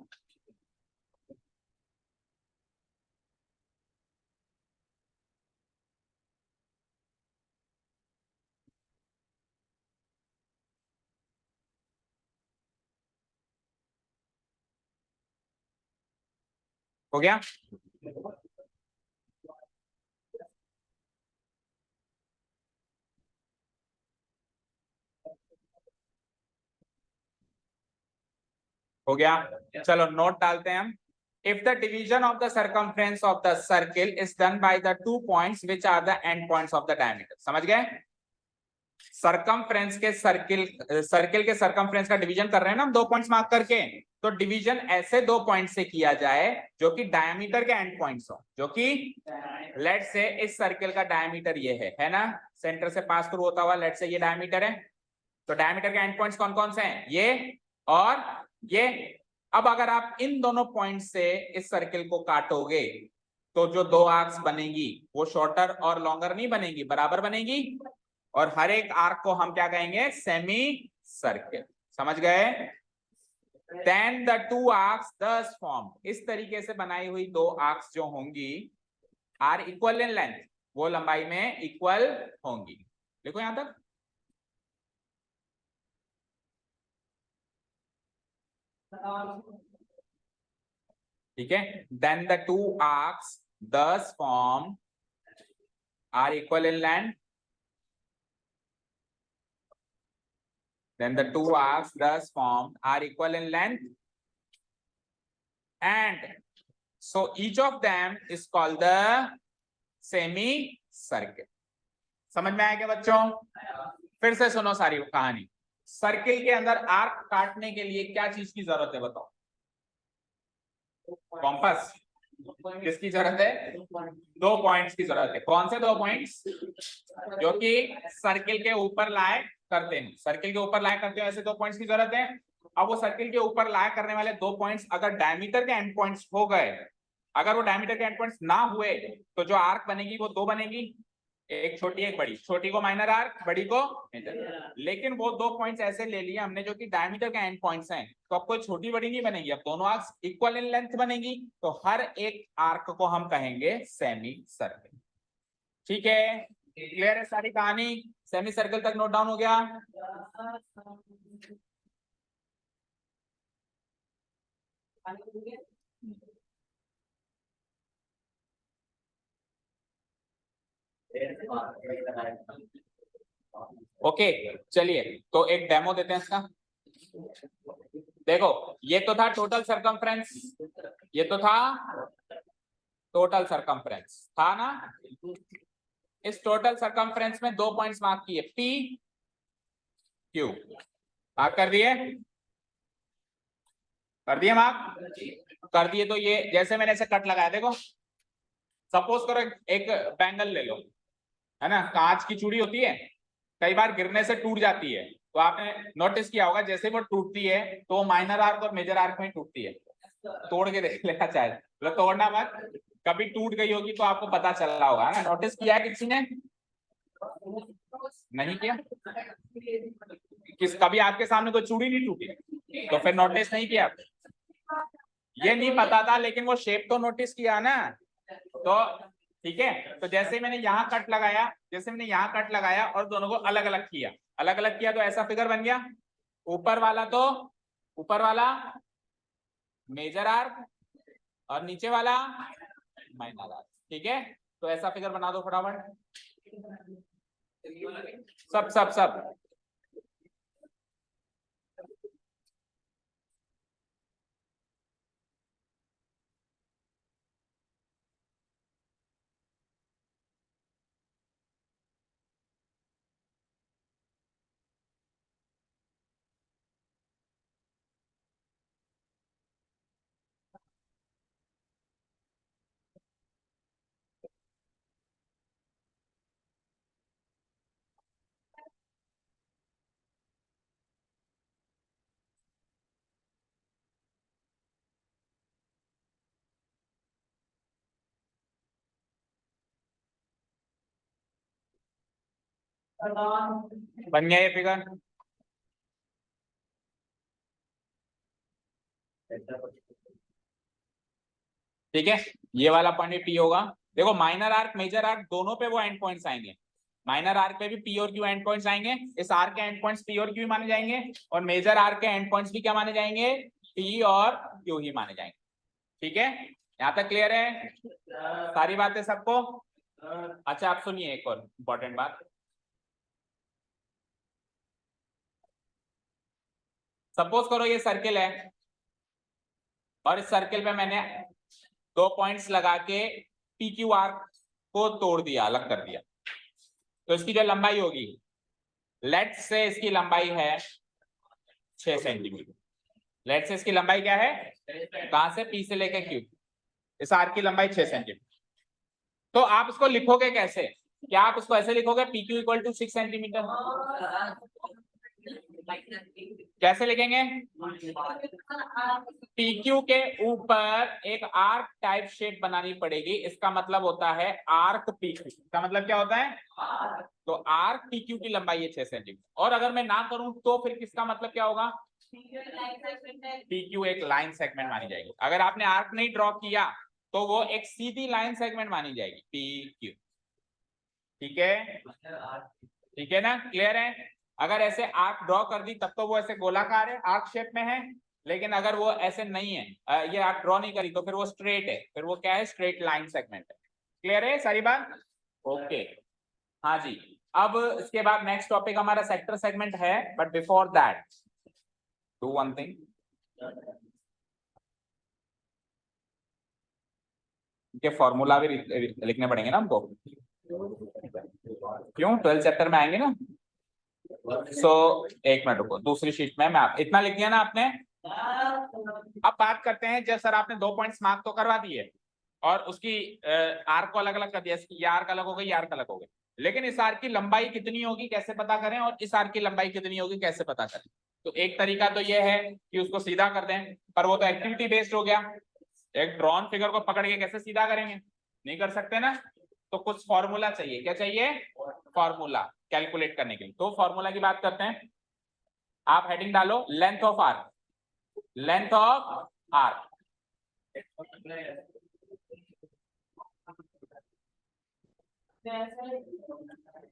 हो गया? हो गया? चलो नोट डालते हैं हम। If the division of the circumference of the circle is done by the two points which are the end points of the diameter. समझ गए? सरकमफ्रेंस के सर्किल के सरकमफ्रेंस का डिवीजन कर रहे हैं ना हम, दो पॉइंट्स मार्क करके। तो डिवीजन ऐसे दो पॉइंट से किया जाए जो कि डायमीटर के एंड पॉइंट्स हो, जो कि लेट से इस सर्किल का डायमीटर ये है ना, सेंटर से पास थ्रू होता हुआ, लेट से ये डायमीटर है। तो डायमीटर के एंड पॉइंट्स कौन कौन से हैं? ये और ये। अब अगर आप इन दोनों पॉइंट से इस सर्किल को काटोगे तो जो दो आर्क्स बनेगी वो शॉर्टर और लॉन्गर नहीं बनेगी, बराबर बनेगी। और हर एक आर्क को हम क्या कहेंगे? Semi circle. समझ गए? Then the two arcs thus formed, इस तरीके से बनाई हुई दो आर्क्स जो होंगी are equal in length, वो लंबाई में इक्वल होंगी। देखो यहां तक। ठीक है, then the two arcs thus formed are equal in length, then the two arcs thus formed are equal in length and so each of them is called the semi circle. समझ में आया क्या बच्चों? फिर से सुनो सारी कहानी। सर्किल के अंदर आर्क काटने के लिए क्या चीज की जरूरत है बताओ? कॉम्पस किसकी जरूरत है? 2 पॉइंट्स की जरूरत है। कौन से 2 पॉइंट्स? जो कि सर्किल के ऊपर लाए करते हैं, सर्किल के ऊपर लाए करते हैं, ऐसे 2 पॉइंट्स की जरूरत है। अब वो सर्किल के ऊपर लाए करने वाले 2 पॉइंट्स अगर डायमीटर के एंड पॉइंट्स हो गए, अगर वो डायमीटर के एंड पॉइंट्स ना हुए तो जो आर्क बनेगी वो 2 बनेगी, एक छोटी एक बड़ी, छोटी को माइनर आर्क, बड़ी को मेजर। लेकिन वो 2 पॉइंट्स ऐसे ले लिए हमने जो कि डायमीटर के एंड पॉइंट्स हैं, तो अब कोई छोटी बड़ी नहीं बनेगी, अब दोनों आर्क्स इक्वल इन लेंथ बनेगी, तो हर एक आर्क को हम कहेंगे सेमी सर्कल। ठीक है, क्लियर है सारी कहानी? सेमी सर्कल तक नोट डाउन हो गया? ओके, चलिए तो एक डेमो देते हैं इसका। देखो, ये तो था टोटल सरकमफ्रेंस, ये तो था टोटल सरकमफ्रेंस, था ना? इस टोटल सरकमफ्रेंस में 2 पॉइंट्स मार्क किए, पी क्यू, मार्क कर दिए, कर दिए मार्क कर दिए। तो ये जैसे मैंने ऐसे कट लगाया, देखो सपोज करो एक बैंगल ले लो, है ना, कांच की चूड़ी होती है, कई बार गिरने से टूट जाती है, तो आपने नोटिस किया होगा जैसे वो टूटती है तो माइनर आर्क और मेजर आर्क में टूटती है। तोड़ के देख लेना चाहे, मतलब तोड़ना मत, कभी टूट गई होगी तो आपको पता चल रहा होगा ना। नोटिस किया किसी ने? नहीं किया? कभी आपके सामने कोई चूड़ी नहीं टूटी तो फिर नोटिस नहीं किया? ये नहीं पता था लेकिन वो शेप तो नोटिस किया ना। तो ठीक है, तो जैसे मैंने यहाँ कट लगाया, जैसे मैंने यहाँ कट लगाया और दोनों को अलग अलग किया, अलग अलग किया, तो ऐसा फिगर बन गया। ऊपर वाला तो ऊपर वाला मेजर आर्क और नीचे वाला माइनर आर्क। ठीक है, तो ऐसा फिगर बना दो फटाफट, सब सब सब। बन गया ये फिगर? ठीक है, ये वाला पॉइंट पी होगा। देखो माइनर आर्क मेजर आर्क दोनों पे वो एंड पॉइंट्स आएंगे, माइनर आर्क पे भी पी और क्यू एंड पॉइंट्स आएंगे, इस आर्क के एंड पॉइंट्स पी और क्यू माने जाएंगे, और मेजर आर्क के एंड पॉइंट्स भी क्या माने जाएंगे? पी और क्यू ही माने जाएंगे। ठीक है, यहाँ तक क्लियर है सारी बातें सबको? अच्छा, आप सुनिए एक और इंपॉर्टेंट बात। सपोज करो ये सर्किल है और इस सर्किल पे मैंने 2 पॉइंट्स लगा के पी क्यू आर्क को तोड़ दिया, अलग कर दिया, तो इसकी जो लंबाई होगी, लेट से इसकी लंबाई है 6 सेंटीमीटर। लेट से इसकी लंबाई क्या है? कहां से? पी से लेकर क्यू, इस आर्क की लंबाई 6 सेंटीमीटर। तो आप इसको लिखोगे कैसे? क्या आप इसको ऐसे लिखोगे P Q equal to 6 centimetre? कैसे लिखेंगे? PQ के ऊपर एक आर्क टाइप शेप बनानी पड़ेगी, इसका मतलब होता है आर्क PQ। इसका मतलब क्या होता है? तो आर्क PQ की लंबाई है 6 सेंटीमीटर, और अगर मैं ना करूं तो फिर किसका मतलब क्या होगा? PQ एक लाइन सेगमेंट मानी जाएगी। अगर आपने आर्क नहीं ड्रॉ किया तो वो एक सीधी लाइन सेगमेंट मानी जाएगी PQ। ठीक है, ठीक है ना, क्लियर है? अगर ऐसे आर्क ड्रॉ कर दी तब तो वो ऐसे गोलाकार है, आर्क शेप में है, लेकिन अगर वो ऐसे नहीं है, ये आर्क ड्रॉ नहीं करी, तो फिर वो स्ट्रेट है, फिर वो क्या है? स्ट्रेट लाइन सेगमेंट है। क्लियर है सारी बात? ओके, हाँ जी। अब इसके बाद नेक्स्ट टॉपिक हमारा सेक्टर सेगमेंट है, but before that do one thing, के फॉर्मूला भी लिखने पड़ेंगे ना हमको। क्यों? 12 चैप्टर में आएंगे ना। एक मिनट रुको, दूसरी शीट में मैं इतना लिख दिया ना आपने, अब बात करते हैं, जब सर आपने 2 पॉइंट्स मार्क तो करवा दिए और उसकी आर्क को अलग अलग कर दिया, ये आर्क अलग हो गई, ये आर्क अलग हो गई, लेकिन इस आर्क की लंबाई कितनी होगी कैसे पता करें, और इस आर्क की लंबाई कितनी होगी कैसे पता करें। तो एक तरीका तो ये है कि उसको सीधा कर दें, पर वो तो एक्टिविटी बेस्ड हो गया। एक ड्रॉन फिगर को पकड़ के कैसे सीधा करेंगे, नहीं कर सकते ना, तो कुछ फॉर्मूला चाहिए। क्या चाहिए? फॉर्मूला कैलकुलेट करने के लिए। तो फॉर्मूला की बात करते हैं। आप हेडिंग डालो length of arc, length of arc.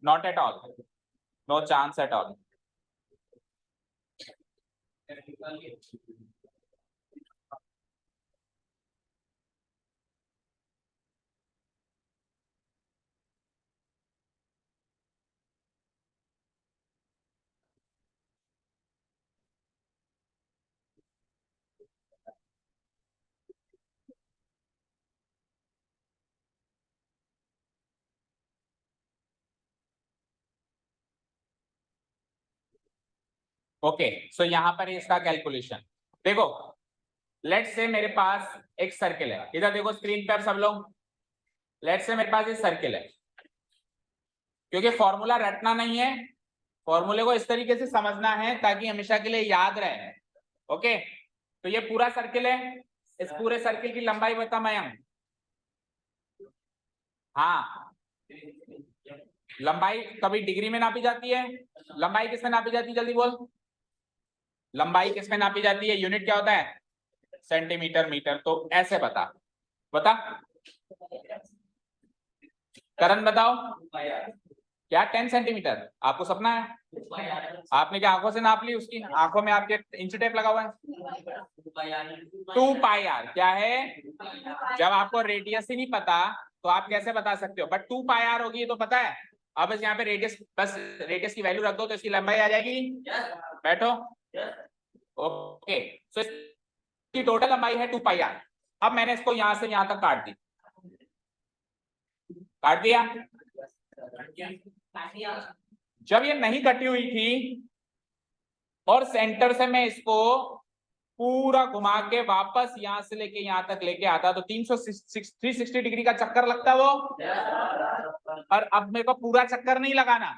Not at all, no chance at all. Okay, so यहां पर इसका कैलकुलेशन देखो। लेट्स से मेरे पास एक सर्किल है, इधर देखो स्क्रीन पर सब लोग। लेट्स से मेरे पास एक सर्किल है, क्योंकि फॉर्मूला रटना नहीं है, फॉर्मूले को इस तरीके से समझना है ताकि हमेशा के लिए याद रहे। ओके, तो ये पूरा सर्किल है, इस पूरे सर्किल की लंबाई बता मयंक। हाँ, लंबाई कभी डिग्री में नापी जाती है, लंबाई किस में नापी जाती है, जल्दी बोल। लंबाई किस में नापी जाती है, यूनिट क्या होता है, सेंटीमीटर मीटर। तो ऐसे बता, बता करण बताओ, क्या 10 सेंटीमीटर आपको सपना है? आपने क्या आंखों से नाप ली उसकी, आंखों में आपके इंच टेप लगा हुआ है। 2 पाई आर क्या है, जब आपको रेडियस ही नहीं पता तो आप कैसे बता सकते हो, बट 2 पाई आर होगी ये तो पता है। अब बस यहाँ पे रेडियस, बस रेडियस की वैल्यू रख दो तो इसकी लंबाई आ जाएगी। बैठो। ओके, सो इसकी टोटल लंबाई है 2 पाई आर। अब मैंने इसको यहां से यहां तक काट दी, काट दिया। जब ये नहीं कटी हुई थी और सेंटर से मैं इसको पूरा घुमा के वापस यहां से लेके यहां तक लेके आता तो 360 डिग्री का चक्कर लगता है वो। और अब मेरे को पूरा चक्कर नहीं लगाना,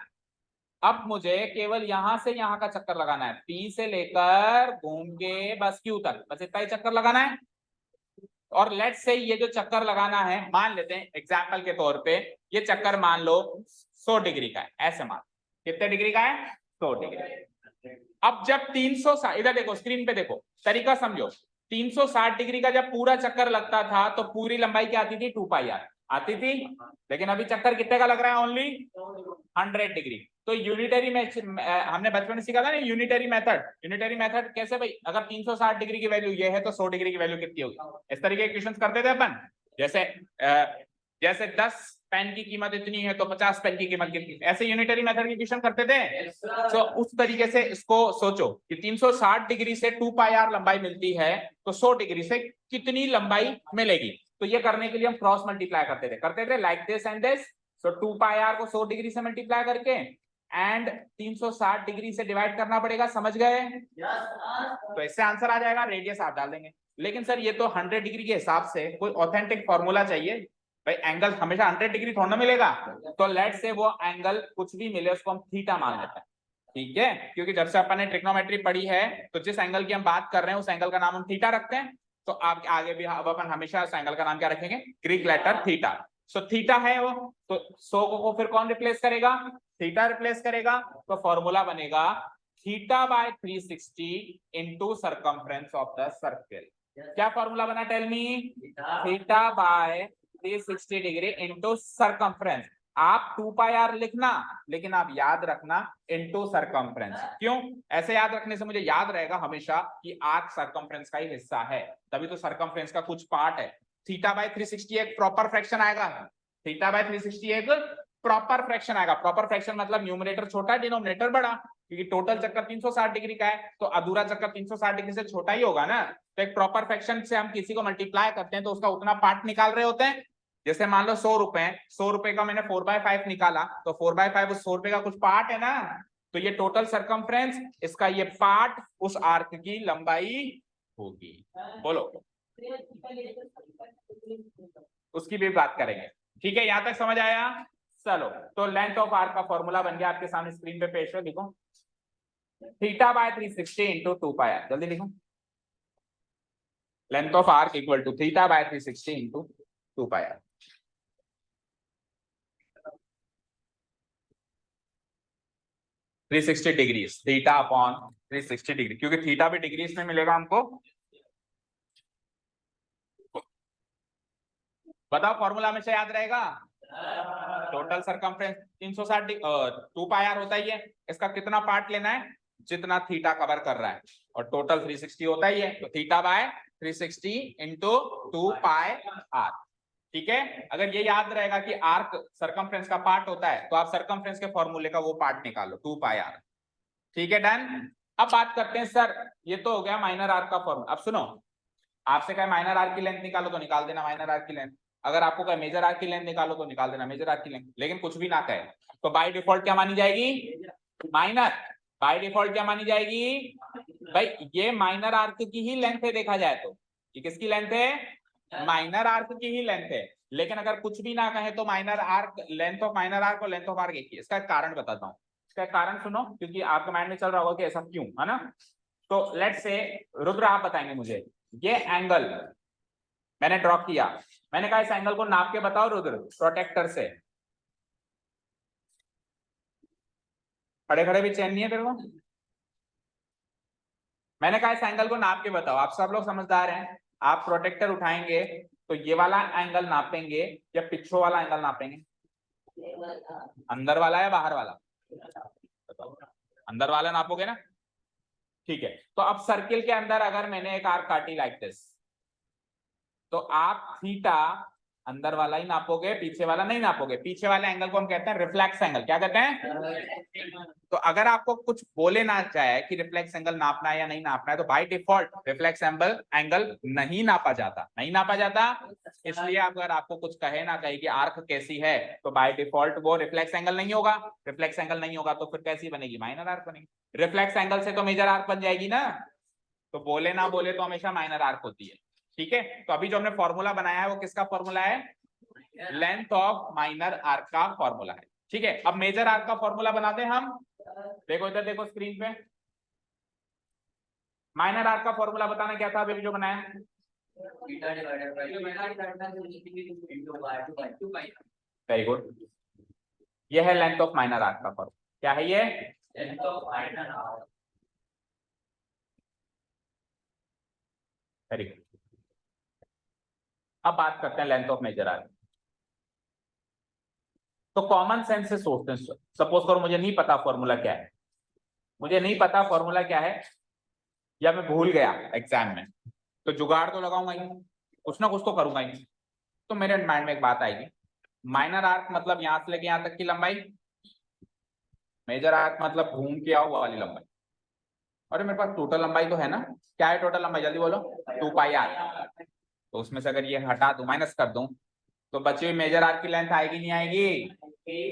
अब मुझे केवल यहां से यहां का चक्कर लगाना है, पी से लेकर घूम के बस क्यू तक, बस इतना ही चक्कर लगाना है। और लेट्स से ये जो चक्कर लगाना है, मान लेते हैं एग्जाम्पल के तौर पे ये चक्कर मान लो 100 डिग्री का है, ऐसे मान, कितने डिग्री का है, 100 डिग्री। अब जब 360, इधर देखो स्क्रीन पे देखो, तरीका समझो। 360 डिग्री का जब पूरा चक्कर लगता था तो पूरी लंबाई क्या आती थी, 2 पाई आर आती थी, लेकिन अभी चक्कर कितने का लग रहा है, ओनली 100 डिग्री। तो यूनिटरी में हमने बचपन में सीखा था ना, यूनिटरी मेथड। यूनिटरी मेथड कैसे भाई, अगर 360 डिग्री की वैल्यू ये है तो 100 डिग्री की वैल्यू कितनी होगी, इस तरीके के क्वेश्चंस करते थे अपन। जैसे 10 पेन की कीमत इतनी है तो 50 पेन की कीमत कितनी, ऐसे यूनिटरी मेथड के क्वेश्चन करते थे। तो उस तरीके से इसको सोचो कि 360 डिग्री से 2 पाई आर लंबाई मिलती है तो 100 डिग्री से कितनी लंबाई मिलेगी। तो ये करने के लिए हम क्रॉस मल्टीप्लाई करते थे like this and this. So 2 pi R को 100 डिग्री से मल्टीप्लाई करके एंड 360 डिग्री से डिवाइड करना पड़ेगा, समझ गए? तो इससे आंसर आ जाएगा, रेडियस आप डाल देंगे। लेकिन सर ये तो 100 डिग्री के हिसाब से कोई ऑथेंटिक फॉर्मूला चाहिए भाई, एंगल हमेशा 100 डिग्री थोड़ा ना मिलेगा। तो लेट से वो एंगल कुछ भी मिले उसको हम थीटा मान लेते हैं, ठीक है, क्योंकि जब से अपन ने ट्रिग्नोमेट्री पढ़ी है तो जिस एंगल की हम बात कर रहे हैं उस एंगल का नाम हम थीटा रखते हैं। तो आप आगे भी अब अपन हमेशा उस एंगल का नाम क्या रखेंगे, Greek letter theta. So theta है वो, तो 100 को फिर कौन रिप्लेस करेगा, थीटा रिप्लेस करेगा। तो फॉर्मूला बनेगा theta by 360 into circumference of the circle. क्या फॉर्मूला बना, tell me, theta by 360 degree into circumference. आप 2 पाई आर लिखना, लेकिन आप याद रखना इनटू सर्कमफ्रेंस। क्यों? ऐसे याद रखने से मुझे याद रहेगा हमेशा कि आर्क सर्कमफ्रेंस का ही हिस्सा है, तभी तो सर्कमफ्रेंस का कुछ पार्ट है। थीटा बाय 360 एक प्रॉपर फ्रैक्शन आएगा, थीटा बाय 360 एक प्रॉपर फ्रैक्शन आएगा। प्रॉपर फ्रैक्शन मतलब न्यूमरेटर छोटा डिनोमिनेटर बड़ा, क्योंकि टोटल चक्कर 360 डिग्री का है तो अधूरा चक्कर 360 डिग्री से छोटा ही होगा ना। तो एक प्रॉपर फ्रैक्शन से हम किसी को मल्टीप्लाई करते हैं तो उसका उतना पार्ट निकाल रहे होते हैं। जैसे मान लो 100 रुपए, 100 रुपए का मैंने 4/5 निकाला तो 4/5 उस 100 रुपए का कुछ पार्ट है ना। तो ये टोटल सर्कमफ्रेंस, इसका ये पार्ट उस आर्क की लंबाई होगी। बोलो, उसकी भी बात करेंगे। ठीक है, यहां तक समझ आया? चलो, तो लेंथ ऑफ आर्क का फॉर्मूला बन गया आपके सामने स्क्रीन पे पेश है, लिखो theta by 360 into 2 pi R. जल्दी लिखो, length of arc equal to theta by 360 into 2 pi R. Three 360 degree, theta upon 360 degree, क्योंकि थीटा भी डिग्रीज में मिलेगा हमको। बताओ फॉर्मूला हमेशा याद रहेगा। टोटल सरकमफ्रेंस 360 2 पाई आर होता ही है, इसका कितना पार्ट लेना है, जितना थीटा कवर कर रहा है, और टोटल 360 होता ही है, तो theta by 360 into 2 pi r. ठीक है, अगर ये याद रहेगा कि आर्क सरकमफ्रेंस का पार्ट होता है, तो आप सरकमफ्रेंस के फॉर्मूले का वो पार्ट निकालो 2 पाई आर। ठीक है, डन। अब बात करते हैं सर, ये तो हो गया माइनर आर्क का फॉर्मूला। अब सुनो, आपसे कहे माइनर आर्क की लेंथ निकालो तो निकाल देना माइनर आर्क की लेंथ, अगर आपको कहे मेजर आर्क की लेंथ निकालो तो निकाल देना मेजर आर्क की लेंथ। लेकिन कुछ भी ना कहे तो बाय डिफॉल्ट क्या मानी जाएगी, माइनर। बाय डिफॉल्ट क्या मानी जाएगी भाई, ये माइनर आर्क की ही लेंथ है, देखा जाए तो ये किसकी लेंथ है, माइनर आर्क की ही लेंथ है। लेकिन अगर कुछ भी ना कहे तो minor arc, length of minor arc और लेंथ ऑफ आर्क एक ही है। इसका कारण बताता हूँ, इसका कारण सुनो, क्योंकि आपके माइंड में चल रहा होगा कि ऐसा क्यों, है ना। तो लेट्स से रुद्र आप बताएंगे मुझे, ये एंगल मैंने ड्रॉ किया, मैंने कहा इस एंगल को नाप के बताओ रुद्र प्रोटेक्टर से। खड़े खड़े भी चैन नहीं है तेरे को, मैंने कहा इस एंगल को नाप के बताओ। आप सब लोग समझदार हैं, आप प्रोटेक्टर उठाएंगे तो ये वाला एंगल नापेंगे या पिछो वाला एंगल नापेंगे, अंदर वाला या बाहर वाला, अंदर वाला नापोगे ना। ठीक है, तो अब सर्किल के अंदर अगर मैंने एक आर्क काटी लाइक दिस, तो आप थीटा अंदर वाला ही नापोगे, पीछे वाला नहीं नापोगे। पीछे वाले एंगल को हम कहते हैं रिफ्लेक्स एंगल। क्या कहते हैं? तो अगर आपको कुछ बोले ना चाहे कि रिफ्लेक्स एंगल नापना है या नहीं नापना है, तो बाय डिफॉल्ट रिफ्लेक्स एंगल नहीं नापा जाता, नहीं नापा जाता। इसलिए अगर आपको कुछ कहे ना कहे कि आर्क कैसी है, तो बाय डिफॉल्ट वो रिफ्लेक्स एंगल नहीं होगा। रिफ्लेक्स एंगल नहीं होगा तो फिर कैसी बनेगी, माइनर आर्क बनेगी। रिफ्लेक्स एंगल से तो मेजर आर्क बन जाएगी ना, तो बोले ना बोले तो हमेशा माइनर आर्क होती है। ठीक है, तो अभी जो हमने फॉर्मूला बनाया है वो किसका फॉर्मूला है, लेंथ ऑफ माइनर आर्क का फॉर्मूला है। ठीक है, अब मेजर आर्क का फॉर्मूला बनाते हैं हम। देखो इधर देखो स्क्रीन पे, माइनर आर्क का फॉर्मूला बताना क्या था अभी जो बनाया, वेरी गुड, ये है लेंथ ऑफ माइनर आर्क का फॉर्मूला। क्या है ये, length of minor arc. Very good, अब बात करते हैं लेंथ ऑफ मेजर आर्क। तो कॉमन सेंस से सोचते हैं, सपोज करो मुझे नहीं पता फॉर्मूला क्या है, मुझे नहीं पता फॉर्मूला क्या है, या मैं भूल गया एग्जाम में, तो जुगाड़ तो लगाऊंगा ही, कुछ ना कुछ तो करूंगा ही। तो मेरे माइंड में एक बात आएगी, माइनर आर्क मतलब यहां से लेके यहां तक की लंबाई, मेजर आर्क मतलब घूम के आओ वाली लंबाई। अरे मेरे पास टोटल लंबाई तो है ना, क्या है टोटल लंबाई जल्दी बोलो, 2 पाई आर। तो उसमें से अगर ये हटा दूं, माइनस कर दूं, तो बची हुई मेजर आर्क की लेंथ आएगी नहीं आएगी,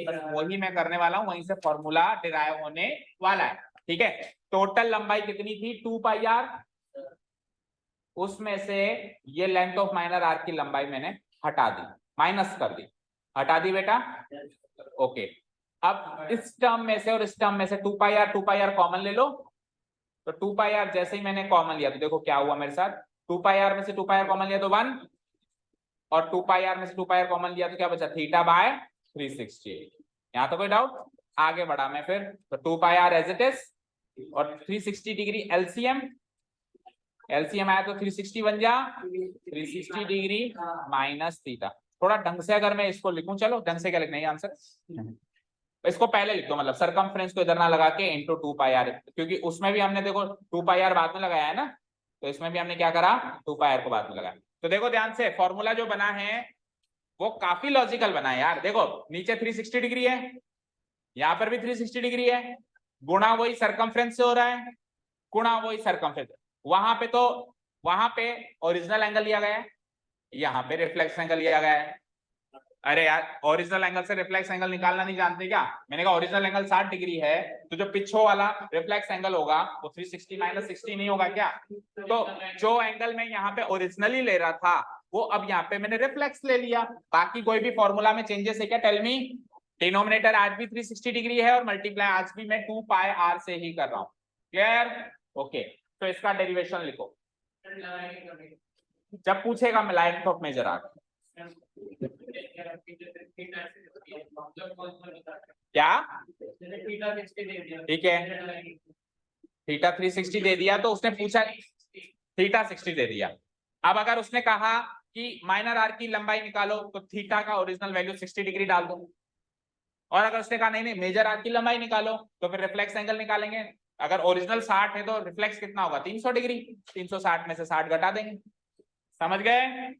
बस वही मैं करने वाला हूं, वहीं से फॉर्मूला डिराइव होने वाला है। ठीक है, टोटल लंबाई कितनी थी 2 पाई आर, उसमें से ये लेंथ ऑफ माइनर आर्क की लंबाई मैंने हटा दी, माइनस कर दी, हटा दी बेटा। ओके, अब इस टर्म में से और इस टर्म में से 2 पाई आर कॉमन ले लो। तो 2 पाई आर जैसे ही मैंने कॉमन लिया तो देखो क्या हुआ मेरे साथ, 2 पाई आर में से 2 पाई आर कॉमन लिया तो 1, और 2 पाई आर में से 2 पाई आर कॉमन लिया तो क्या बचा, थीटा बाय 360। यहाँ तो कोई डाउट, आगे बढ़ा मैं फिर, तो 2 pi are as it is, और 360 डिग्री एलसीएम, एलसीएम आया तो 360 बन जा, 360 डिग्री माइनस थीटा। थोड़ा ढंग से अगर मैं इसको लिखूं, चलो ढंग से क्या लिखना है आंसर, इसको पहले लिख दो, मतलब सरकमफ्रेंस को इधर ना लगा के इंटू 2 पाई आर, क्योंकि उसमें भी हमने देखो 2 पाई आर बाद में लगाया है ना, तो इसमें भी हमने क्या करा, 2 पाई आर को बाद में लगाया। तो देखो ध्यान से, फॉर्मूला जो बना है वो काफी लॉजिकल बना है यार। देखो नीचे 360 डिग्री है, यहाँ पर भी 360 डिग्री है, गुणा वही सरकमफ्रेंस से हो रहा है, गुणा वही सरकमफ्रेंस। वहां पे तो, वहां पे ओरिजिनल एंगल लिया गया है, यहाँ पे रिफ्लेक्स एंगल लिया गया है, अरे यार ओरिजिनल एंगल से रिफ्लेक्स एंगल निकालना नहीं जानते क्या? मैंने कहा ओरिजिनल एंगल 60 डिग्री है तो जो पिछो वाला रिफ्लेक्स एंगल होगा वो 360 माइनस 60 नहीं होगा क्या? तो जो एंगल मैं यहाँ पे ओरिजिनली ले रहा था वो अब यहाँ पे मैंने रिफ्लेक्स ले लिया। बाकी कोई भी फॉर्मूला में चेंजेस है क्या? Tell me. डिनोमिनेटर आज भी 360 डिग्री है और मल्टीप्लाई आज भी मैं 2 पाई आर से ही कर रहा हूँ। क्लियर? ओके, तो इसका डेरिवेशन लिखो जब पूछेगा मैं लाइन ऑफ मेजर आर्क। क्या? ठीक है, थीटा 360 दे दिया तो उसने पूछा थीटा 60 दे दिया। अब अगर उसने कहा कि माइनर आर्क की लंबाई निकालो तो थीटा का ओरिजिनल वैल्यू 60 डिग्री डाल दो। और अगर उसने कहा नहीं नहीं मेजर आर्क की लंबाई निकालो तो फिर रिफ्लेक्स एंगल निकालेंगे। अगर ओरिजिनल 60 है तो रिफ्लेक्स कितना होगा? 300 डिग्री। 360 में से 60 घटा देंगे। समझ गए?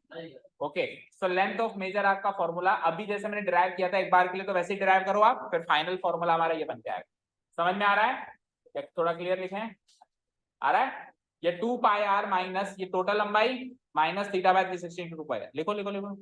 Okay, so length of major arc का फॉर्मूला अभी जैसे मैंने डिराइव किया था एक बार के लिए तो वैसे ही डिराइव करो आप, फिर फाइनल फॉर्मूला हमारा ये बन के आएगा। समझ में आ रहा है? थोड़ा क्लियर लिखें, आ रहा है? ये 2 पाई आर माइनस ये टोटल लंबाई minus theta by 360 into 2 pi. लिखो लिखो लिखो।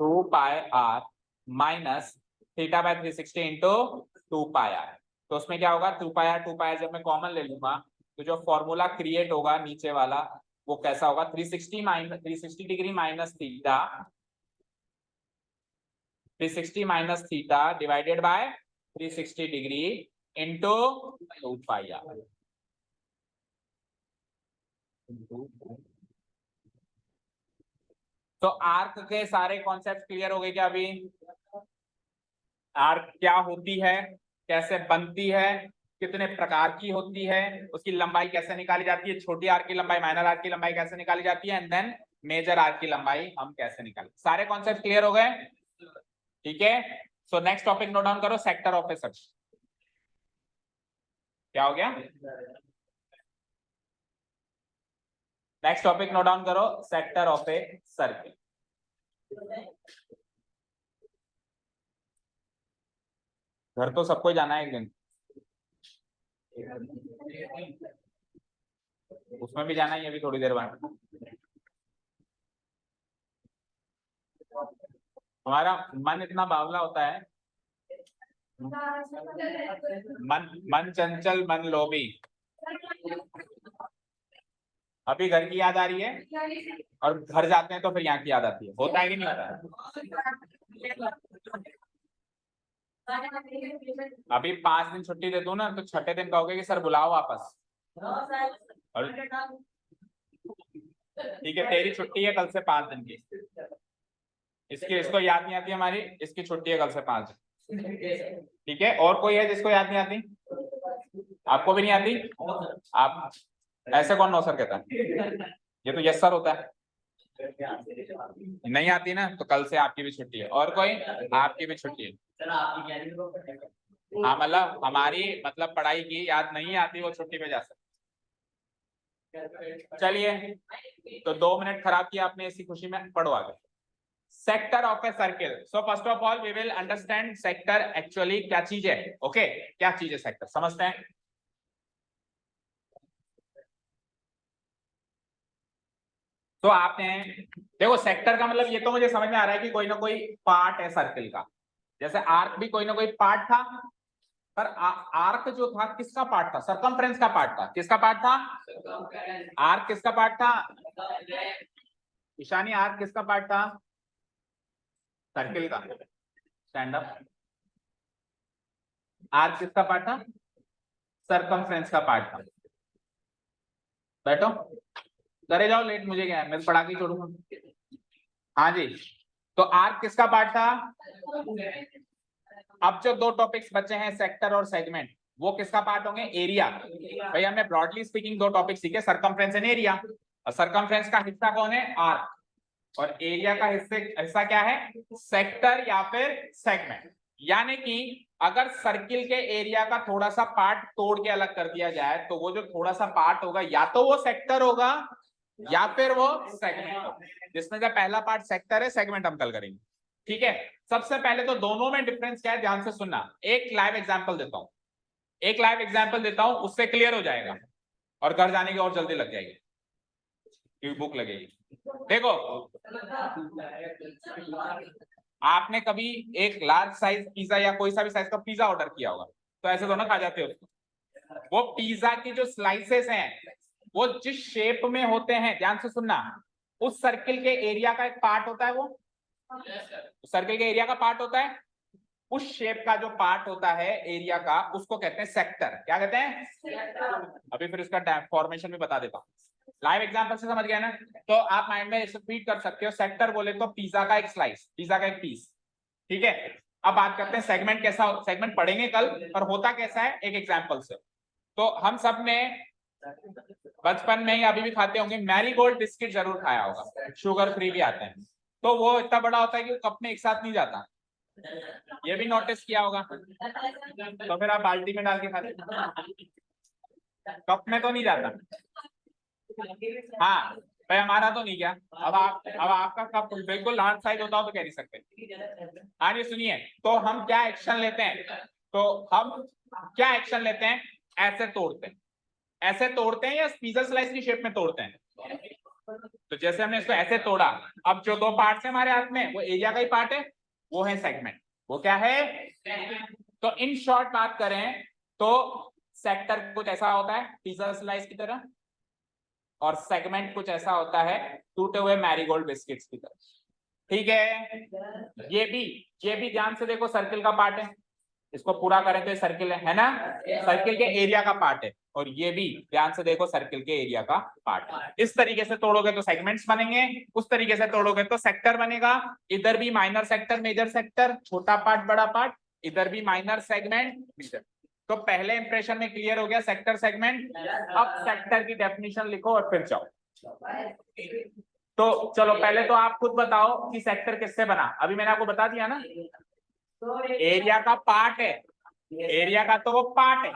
2 pi r minus theta by 360 into 2 pi r. तो उसमें क्या होगा? 2 पाई आर जब मैं कॉमन ले लूंगा तो जो फॉर्मूला क्रिएट होगा नीचे वाला वो कैसा होगा? 360 minus 360 degree minus theta 360 minus theta divided by 360 degree into 2 pi r. तो आर्क के सारे कॉन्सेप्ट क्लियर हो गए क्या? अभी आर्क क्या होती है, कैसे बनती है, कितने प्रकार की होती है, उसकी लंबाई कैसे निकाली जाती है, छोटी आर्क की लंबाई माइनर आर्क की लंबाई कैसे निकाली जाती है, एंड देन मेजर आर्क की लंबाई हम कैसे निकालें। सारे कॉन्सेप्ट क्लियर हो गए? ठीक है, so next topic note down करो, सेक्टर ऑफ ए सर्कल। क्या हो गया? नेक्स्ट टॉपिक नोट डाउन करो, सेक्टर ऑफ ए सर्कल। घर तो सबको जाना है एक दिन, उसमें भी जाना ही अभी थोड़ी देर बाद। हमारा मन इतना बावला होता है, मन चंचल मन लोभी। अभी घर की याद आ रही है और घर जाते हैं तो फिर यहाँ की याद आती है। होता है कि नहीं होता है? अभी 5 दिन छुट्टी दे दूं ना तो छठे दिन कहोगे कि सर बुलाओ वापस। और ठीक है, तेरी छुट्टी है कल से 5 दिन की, इसको याद नहीं आती हमारी, इसकी छुट्टी है कल से 5 दिन। ठीक है, और कोई है जिसको याद नहीं आती? आपको भी नहीं आती? आप ऐसे कौन नो सर कहता है? ये तो यस सर होता है। नहीं आती ना तो कल से आपकी भी छुट्टी है, और कोई? आपकी भी छुट्टी है। हाँ मतलब हमारी मतलब पढ़ाई की याद नहीं आती वो छुट्टी पे जा सकते। चलिए, तो 2 मिनट खराब किया आपने इसी खुशी में, पढ़ो आगे। Sector of a circle. So first of all we will understand sector actually क्या चीज है। ओके, क्या चीज है सेक्टर, समझते हैं। तो आपने देखो सेक्टर का मतलब ये तो मुझे समझ में आ रहा है कि कोई ना कोई पार्ट है सर्किल का, जैसे आर्क भी कोई ना कोई पार्ट था। पर आर्क जो था किसका पार्ट था? सरकमफ्रेंस का पार्ट था। किसका पार्ट था? आर्क किसका पार्ट था? ईशानी आर्क किसका पार्ट था? सर्किल का। Stand up. आर्क किसका पार्ट था? सरकमफ्रेंस का पार्ट था। बैठो, करे जाओ, लेट मुझे क्या है, मैं पढ़ा के छोड़ूंगा। हाँ जी, तो आर्क किसका पार्ट था? अब जो 2 टॉपिक्स बचे हैं सेक्टर और सेगमेंट, वो किसका पार्ट होंगे? एरिया। भाई हमने ब्रॉडली स्पीकिंग 2 टॉपिक सीखे, सरकमफ्रेंस एंड एरिया। और सरकमफ्रेंस का हिस्सा कौन है? आर्क। और एरिया का हिस्सा क्या है? सेक्टर या फिर सेगमेंट। यानी कि अगर सर्किल के एरिया का थोड़ा सा पार्ट तोड़ के अलग कर दिया जाए तो वो जो थोड़ा सा पार्ट होगा या तो वो सेक्टर होगा या फिर वो सेगमेंट होगा, जिसमें से पहला पार्ट सेक्टर है, सेगमेंट हम कल करेंगे। ठीक है, सबसे पहले तो दोनों में डिफरेंस क्या है ध्यान से सुनना। एक लाइव एग्जांपल देता हूं, एक लाइव एग्जांपल देता हूं, उससे क्लियर हो जाएगा और घर जाने की और जल्दी लग जाएगी क्योंकि भूख लगेगी। देखो, आपने कभी एक लार्ज साइज पिज्जा या कोई सा भी साइज का पिज्जा ऑर्डर किया होगा, तो ऐसे दोनों खा जाते हो उसको। वो पिज्जा की जो स्लाइसेस हैं वो जिस शेप में होते हैं, ध्यान से सुनना, उस सर्किल के एरिया का एक पार्ट होता है, वो सर्किल के एरिया का पार्ट होता है, उस शेप का जो पार्ट होता है एरिया का, उसको कहते हैं सेक्टर। क्या कहते हैं? अभी फिर इसका फॉर्मेशन भी बता देता हूं, लाइव एग्जांपल से समझ गए ना? तो आप माइंड में इसे फीड कर सकते हो। सेक्टर बोले तो पिज्जा का एक स्लाइस, पिज्जा का एक पीस, ठीक है। अब बात करते हैं सेगमेंट कैसा, सेगमेंट पढ़ेंगे कल, और होता कैसा है एक एग्जांपल से। तो हम सब ने बचपन में ही, अभी भी खाते होंगे, मैरीगोल्ड बिस्किट जरूर खाया होगा, शुगर फ्री भी आते हैं। तो वो इतना बड़ा होता है कि कप में एक साथ नहीं जाता, ये भी नोटिस किया होगा। तो फिर आप बाल्टी में डाल के खाते, कप में तो नहीं जाता। हाँ भाई, हमारा तो नहीं गया। अब आपका कप बिल्कुल लार्ज साइज होता हो तो कह नहीं सकते। हाँ जी सुनिए, तो हम क्या एक्शन लेते हैं, तो हम क्या एक्शन लेते हैं, ऐसे तोड़ते हैं, ऐसे तोड़ते हैं या पिज्जा स्लाइस की शेप में तोड़ते हैं। तो जैसे हमने इसको ऐसे तोड़ा, अब जो दो पार्ट्स है हमारे हाथ में, वो एरिया का ही पार्ट है, वो है सेगमेंट। वो क्या है? तो इन शॉर्ट बात करें तो सेक्टर कुछ ऐसा होता है पिज्जा स्लाइस की तरह, और सेगमेंट कुछ ऐसा होता है टूटे हुए मैरीगोल्ड बिस्किट्स की तरह, ठीक है। ये भी ध्यान से देखो, सर्किल का पार्ट है, इसको पूरा करें तो सर्किल है ना, सर्किल के एरिया का पार्ट है। और ये भी ध्यान से देखो, सर्किल के एरिया का पार्ट है। इस तरीके से तोड़ोगे तो सेगमेंट्स बनेंगे, उस तरीके से तोड़ोगे तो सेक्टर बनेगा। इधर भी माइनर सेक्टर, मेजर सेक्टर, छोटा पार्ट, बड़ा पार्ट, इधर भी माइनर सेगमेंट, मेजर। तो पहले इंप्रेशन में क्लियर हो गया सेक्टर सेगमेंट। अब सेक्टर की डेफिनेशन लिखो और फिर जाओ। तो चलो पहले तो आप खुद बताओ कि सेक्टर किससे बना। अभी मैंने आपको बता दिया ना, एरिया का पार्ट है, एरिया का तो वो पार्ट है।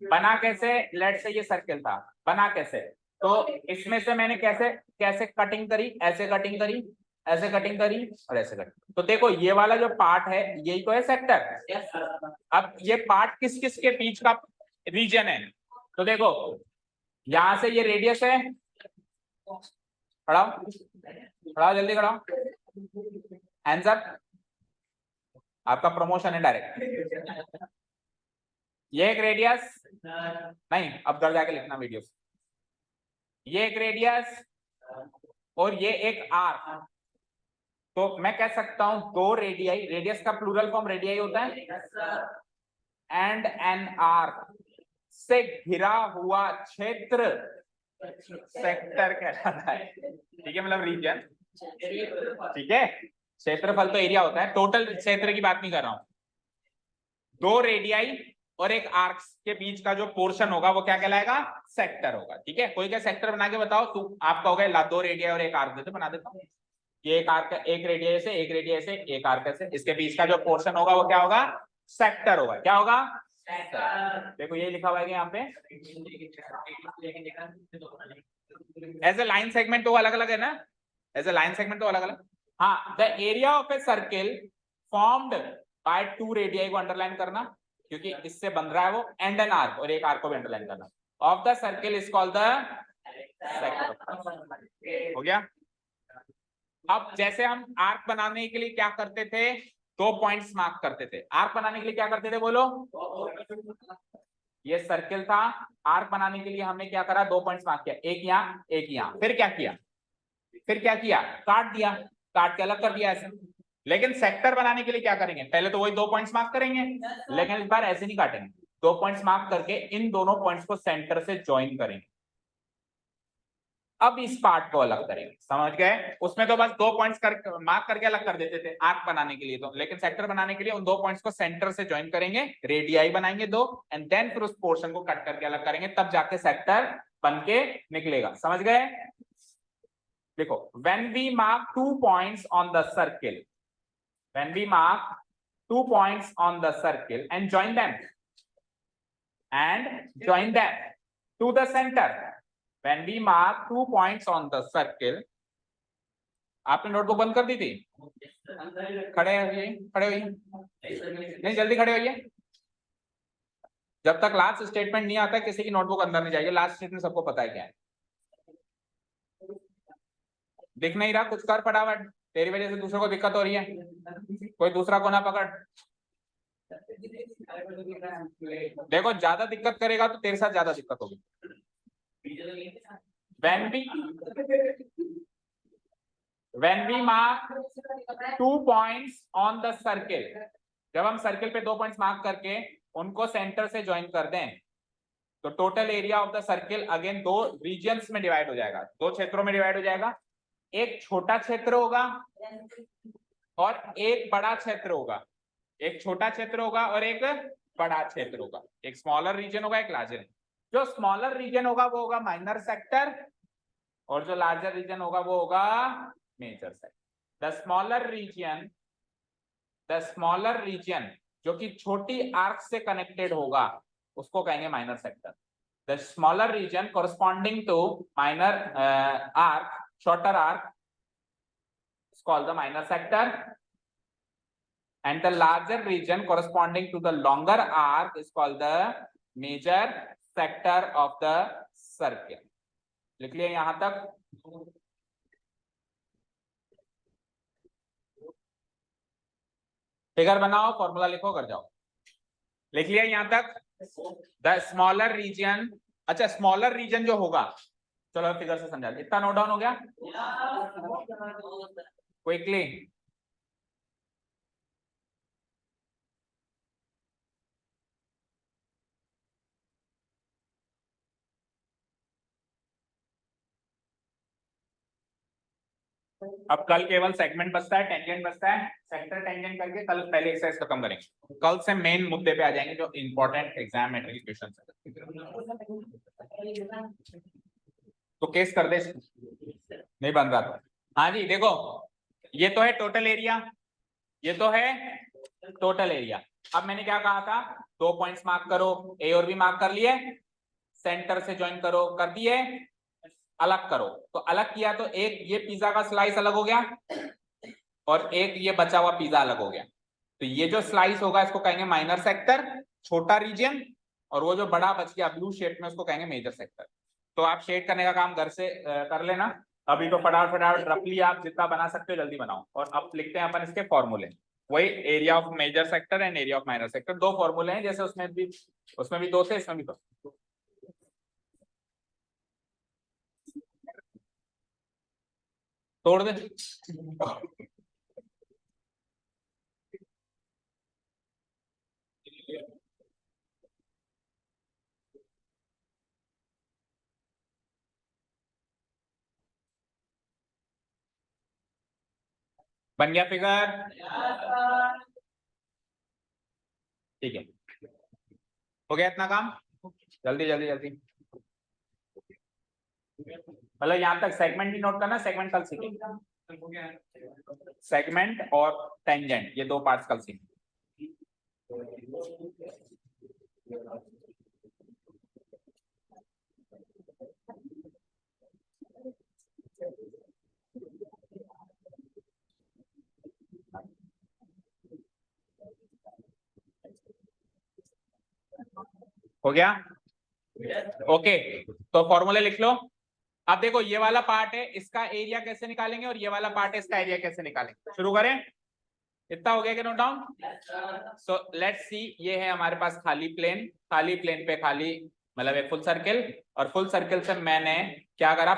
बना कैसे? लेट से ये सर्किल था, बना कैसे? तो इसमें से मैंने कैसे कैसे कटिंग करी, ऐसे कटिंग करी, ऐसे कटिंग करी और ऐसे कटिंग। तो देखो ये वाला जो पार्ट है यही तो है सेक्टर। अब ये पार्ट किस किस के बीच का रीजन है? तो देखो यहां से ये रेडियस है, खड़ा खड़ा जल्दी खड़ा, हैंड्स अप, आपका प्रमोशन है डायरेक्ट। ये एक रेडियस, नहीं अब घर जाके लिखना वीडियो, ये एक रेडियस और ये एक आर्क। तो मैं कह सकता हूं दो रेडियाई, रेडियस का प्लूरल फॉर्म रेडियाई होता है, एंड एन आर्क से घिरा हुआ क्षेत्र सेक्टर कहलाता है, ठीक है, मतलब रीजन, ठीक है। क्षेत्रफल तो एरिया होता है, टोटल क्षेत्र की बात नहीं कर रहा हूं। दो रेडियाई और एक आर्क के बीच का जो पोर्शन होगा वो क्या कहलाएगा? सेक्टर होगा, ठीक है। कोई क्या सेक्टर बना के बताओ, तू आप कहोगे ला दो रेडियाई और एक आर्क देते, बना देता हूं। ये एक आर्क, एक रेडियाई से, एक रेडियाई से, एक आर्क से, इसके बीच का जो पोर्शन होगा वो क्या होगा? सेक्टर होगा। क्या होगा? देखो ये लिखा हुआ है यहाँ पे, एज ए लाइन सेगमेंट तो अलग अलग है ना, एज ए लाइन सेगमेंट तो अलग अलग। हाँ, the area of a circle formed by two radii को अंडरलाइन करना, क्योंकि इससे बन रहा है वो, एंड एन आर्क, और एक आर्क को भी अंडरलाइन करना, of the circle is called the sector. हो गया। अब जैसे हम आर्क बनाने के लिए क्या करते थे, दो पॉइंट्स मार्क करते थे। आर्क बनाने के लिए क्या करते थे बोलो? ये सर्किल था, आर्क बनाने के लिए हमने क्या करा? दो पॉइंट्स मार्क किया, एक यहाँ एक यहाँ। फिर क्या किया? फिर क्या किया? काट दिया, काट के अलग कर दिया ऐसे। लेकिन सेक्टर बनाने के लिए क्या करेंगे? पहले तो वही दो पॉइंट्स मार्क करेंगे, लेकिन इस बार ऐसे नहीं काटेंगे, दो पॉइंट्स मार्क करके इन दोनों पॉइंट्स को सेंटर से ज्वाइन करेंगे। अब इस पार्ट को अलग करेंगे, समझ गए? उसमें तो बस दो पॉइंट्स मार्क करके अलग कर देते थे आर्क बनाने के लिए, तो लेकिन सेक्टर बनाने के लिए उन दो पॉइंट्स को सेंटर से ज्वाइन करेंगे, रेडियाई बनाएंगे दो, एंड देन फिर उस पोर्शन को कट करके अलग करेंगे, तब जाके सेक्टर बन के निकलेगा। समझ गए? देखो, when we mark 2 points on the circle, when we mark 2 points on the circle and join them to the center, when we mark 2 points on the circle, आपने नोटबुक बंद कर दी थी? खड़े होइए, खड़े होइए, नहीं जल्दी खड़े होइए। जब तक लास्ट स्टेटमेंट नहीं आता किसी की नोटबुक अंदर नहीं जाएगी। लास्ट स्टेटमेंट सबको पता है क्या है। दिख नहीं रहा, कुछ कर फटाफट, तेरी वजह से दूसरों को दिक्कत हो रही है, कोई दूसरा कोना पकड़। देखो ज्यादा दिक्कत करेगा तो तेरे साथ ज्यादा दिक्कत होगी। when we mark 2 points on the circle, जब हम सर्किल पे 2 पॉइंट्स मार्क करके उनको सेंटर से ज्वाइन कर दें तो total area of the circle again 2 regions में डिवाइड हो जाएगा, 2 क्षेत्रों में डिवाइड हो जाएगा। एक छोटा क्षेत्र होगा और एक बड़ा क्षेत्र होगा, एक छोटा क्षेत्र होगा और एक बड़ा क्षेत्र होगा, एक स्मॉलर रीजन होगा, एक लार्जर। जो स्मॉलर रीजन होगा वो होगा माइनर सेक्टर और जो लार्जर रीजन होगा वो होगा major sector. The smaller region जो कि छोटी आर्क से कनेक्टेड होगा उसको कहेंगे minor sector. The smaller region corresponding to minor arc, shorter arc is called the minor sector, and the larger region corresponding to the longer arc is called the major sector of the circle. लिख लिया यहां तक? फिगर बनाओ, फॉर्मूला लिखो, कर जाओ। लिख लिया यहां तक? द स्मॉलर रीजन, अच्छा स्मॉलर रीजन जो होगा, चलो फिगर से समझा। इतना नोट डाउन हो गया क्विकली? अब कल केवल सेगमेंट बचता है, टेंजेंट बचता है, सेक्टर टेंजेंट करके कल पहले एक्सरसाइज खत्म करेंगे। कल से मेन मुद्दे पे आ जाएंगे जो इंपॉर्टेंट एग्जाम में क्वेश्चन है। तो केस कर दे, नहीं बन रहा था। हाँ जी देखो, ये तो है टोटल एरिया, ये तो है टोटल एरिया। अब मैंने क्या कहा था, 2 पॉइंट्स मार्क करो, ए और बी मार्क कर लिए, सेंटर से ज्वाइन करो, कर दिए, अलग करो। तो अलग किया तो एक ये पिज्जा का स्लाइस अलग हो गया और एक ये बचा हुआ पिज्जा अलग हो गया। तो ये जो स्लाइस होगा इसको कहेंगे माइनर सेक्टर, छोटा रीजन, और वो जो बड़ा बच गया ब्लू शेड में उसको कहेंगे मेजर सेक्टर। तो आप शेड करने का काम घर से कर लेना। अभी तो फटाफट रफली आप जितना बना सकते हो जल्दी बनाओ। और अब लिखते हैं अपन इसके फॉर्मूले, वही area of major sector and area of minor sector. 2 फॉर्मूले हैं, जैसे उसमें भी 2 थे, इसमें भी 2। तोड़ दे। बन गया फिगर? ठीक है, हो गया इतना काम? जल्दी जल्दी जल्दी, मतलब यहाँ तक सेगमेंट भी नोट करना, सेगमेंट कल सीखेंगे। सेगमेंट और टेंजेंट ये 2 पार्ट्स कल सीखेंगे। हो गया? ओके, तो फॉर्मूले लिख लो। अब देखो ये वाला पार्ट है, इसका एरिया कैसे निकालेंगे, और ये वाला पार्ट है, इसका एरिया कैसे निकालेंगे। शुरू करें? इतना हो गया कि note down? So let's see, ये है हमारे पास खाली प्लेन, खाली प्लेन पे खाली मतलब एक फुल सर्किल, और फुल सर्किल से मैंने क्या करा,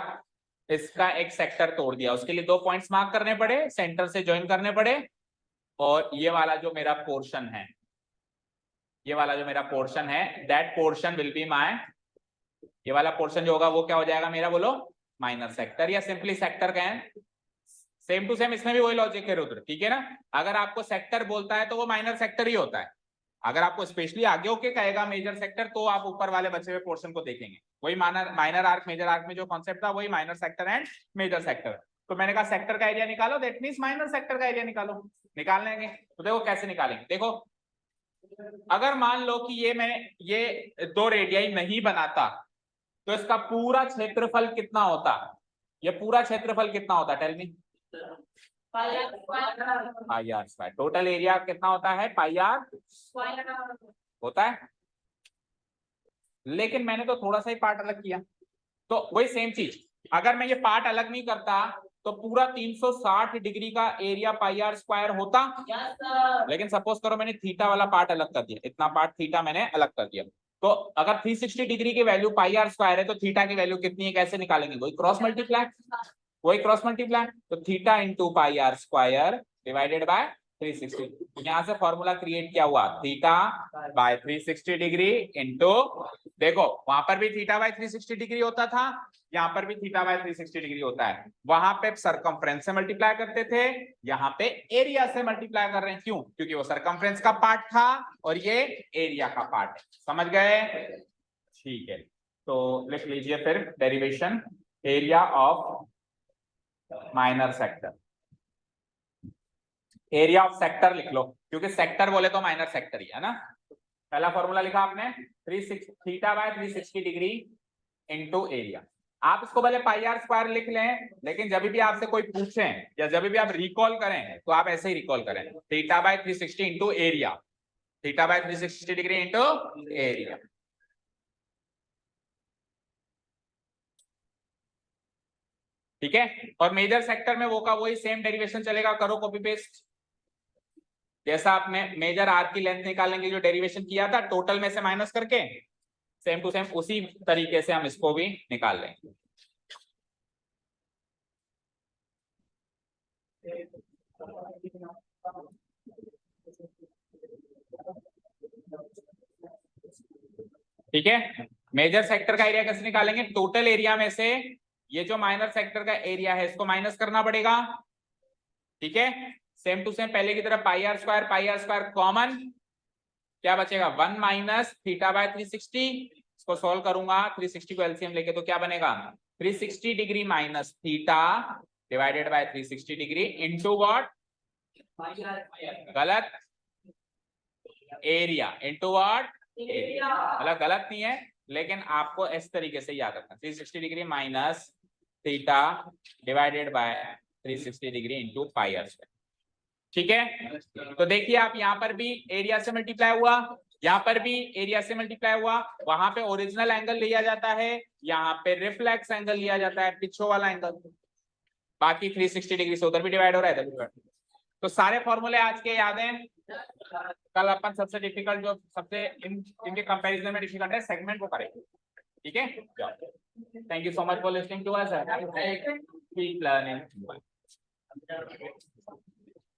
इसका एक सेक्टर तोड़ दिया। उसके लिए 2 पॉइंट्स मार्क करने पड़े, सेंटर से ज्वाइन करने पड़े, और ये वाला जो मेरा पोर्शन है, ये वाला जो मेरा पोर्शन है, that portion will be my, ये वाला पोर्शन जो होगा वो क्या हो जाएगा मेरा, बोलो, माइनर सेक्टर, या सिंपली सेक्टर कहें। सेम टू सेम इसमें भी वही लॉजिक है रुद्र, ठीक है ना। अगर आपको सेक्टर बोलता है तो वो माइनर सेक्टर ही होता है। अगर आपको स्पेशली आगे होके कहेगा मेजर सेक्टर, तो आप ऊपर वाले बचे हुए पोर्शन को देखेंगे। वही माइनर आर्क मेजर आर्क में जो कॉन्सेप्ट था वही minor sector and major sector. तो मैंने कहा सेक्टर का एरिया निकालो, दैट मींस माइनर सेक्टर का एरिया निकालो। निकाल लेंगे, तो देखो कैसे निकालेंगे। देखो अगर मान लो कि ये 2 रेडियाई नहीं बनाता तो इसका पूरा क्षेत्रफल कितना होता, ये पूरा क्षेत्रफल कितना होता, tell me. Pi r square. Total area कितना होता है? पाई आर होता है। लेकिन मैंने तो थोड़ा सा ही पार्ट अलग किया, तो वही सेम चीज, अगर मैं ये पार्ट अलग नहीं करता तो पूरा 360 डिग्री का एरिया पाई आर स्क्वायर होता। लेकिन सपोज करो मैंने थीटा वाला पार्ट अलग कर दिया, इतना पार्ट थीटा मैंने अलग कर दिया, तो अगर 360 डिग्री की वैल्यू पाई आर स्क्वायर है तो थीटा की वैल्यू कितनी है, कैसे निकालेंगे? वही क्रॉस मल्टीप्लाई, तो theta into pi r square divided by 360। यहां से फॉर्मूला क्रिएट किया हुआ, थीटा बाय 360 डिग्री इंटू, देखो वहां पर भी थीटा बाय 360 डिग्री होता था, यहाँ पर भी थीटा बाय 360 डिग्री होता है। वहां पे सरकमफ्रेंस से मल्टीप्लाई करते थे, यहाँ पे एरिया से मल्टीप्लाई कर रहे हैं। क्यों? क्योंकि वो सरकमफ्रेंस का पार्ट था और ये एरिया का पार्ट है। समझ गए? ठीक है, तो लिख लीजिए फिर derivation, area of minor sector. Area of sector लिख लो, क्योंकि सेक्टर बोले तो माइनर सेक्टर ही है ना। पहला फॉर्मूला लिखा आपने, theta by 360 degree into area. आप इसको भले पाई आर स्क्वायर लिख लें, लेकिन जब भी आपसे कोई पूछे या जब भी आप रिकॉल करें तो आप ऐसे ही रिकॉल करें, theta by 360 into area, theta by 360 degree into area. ठीक है, और मेजर सेक्टर में वो का वही सेम डेरिवेशन चलेगा, करो कॉपी पेस्ट। जैसा आपने मेजर आर की लेंथ निकालने के जो डेरिवेशन किया था टोटल में से माइनस करके, सेम टू सेम उसी तरीके से हम इसको भी निकाल लेंगे। ठीक है, मेजर सेक्टर का एरिया कैसे निकालेंगे? टोटल एरिया में से ये जो माइनर सेक्टर का एरिया है इसको माइनस करना पड़ेगा। ठीक है, सेम टू सेम पहले की तरह पाई आर स्क्वायर कॉमन, क्या बचेगा? 1 माइनस थीटा बाय 360। इसको सॉल्व करूंगा, 360 को एलसीएम लेके तो क्या बनेगा? 360 degree minus theta divided by 360 degree into what? गलत, एरिया इंटू व्हाट? मतलब गलत नहीं है, लेकिन आपको इस तरीके से याद रखना, 360 degree minus theta divided by 360 degree into pi r square. ठीक है, तो देखिए आप यहाँ पर भी एरिया से मल्टीप्लाई हुआ, यहाँ पर भी एरिया से मल्टीप्लाई हुआ, वहां पे ओरिजिनल एंगल लिया जाता है, यहाँ पे रिफ्लेक्स एंगल लिया जाता है, पिछो वाला एंगल। बाकी 360 डिग्री से उधर भी डिवाइड हो रहा है, इधर भी डिवाइड। तो सारे फॉर्मूले आज के याद हैं। कल अपन सबसे डिफिकल्ट जो सबसे इनके कंपैरिजन में डिफिकल्ट है सेगमेंट को करेंगे। ठीक है, thank you so much for listening to us, keep learning.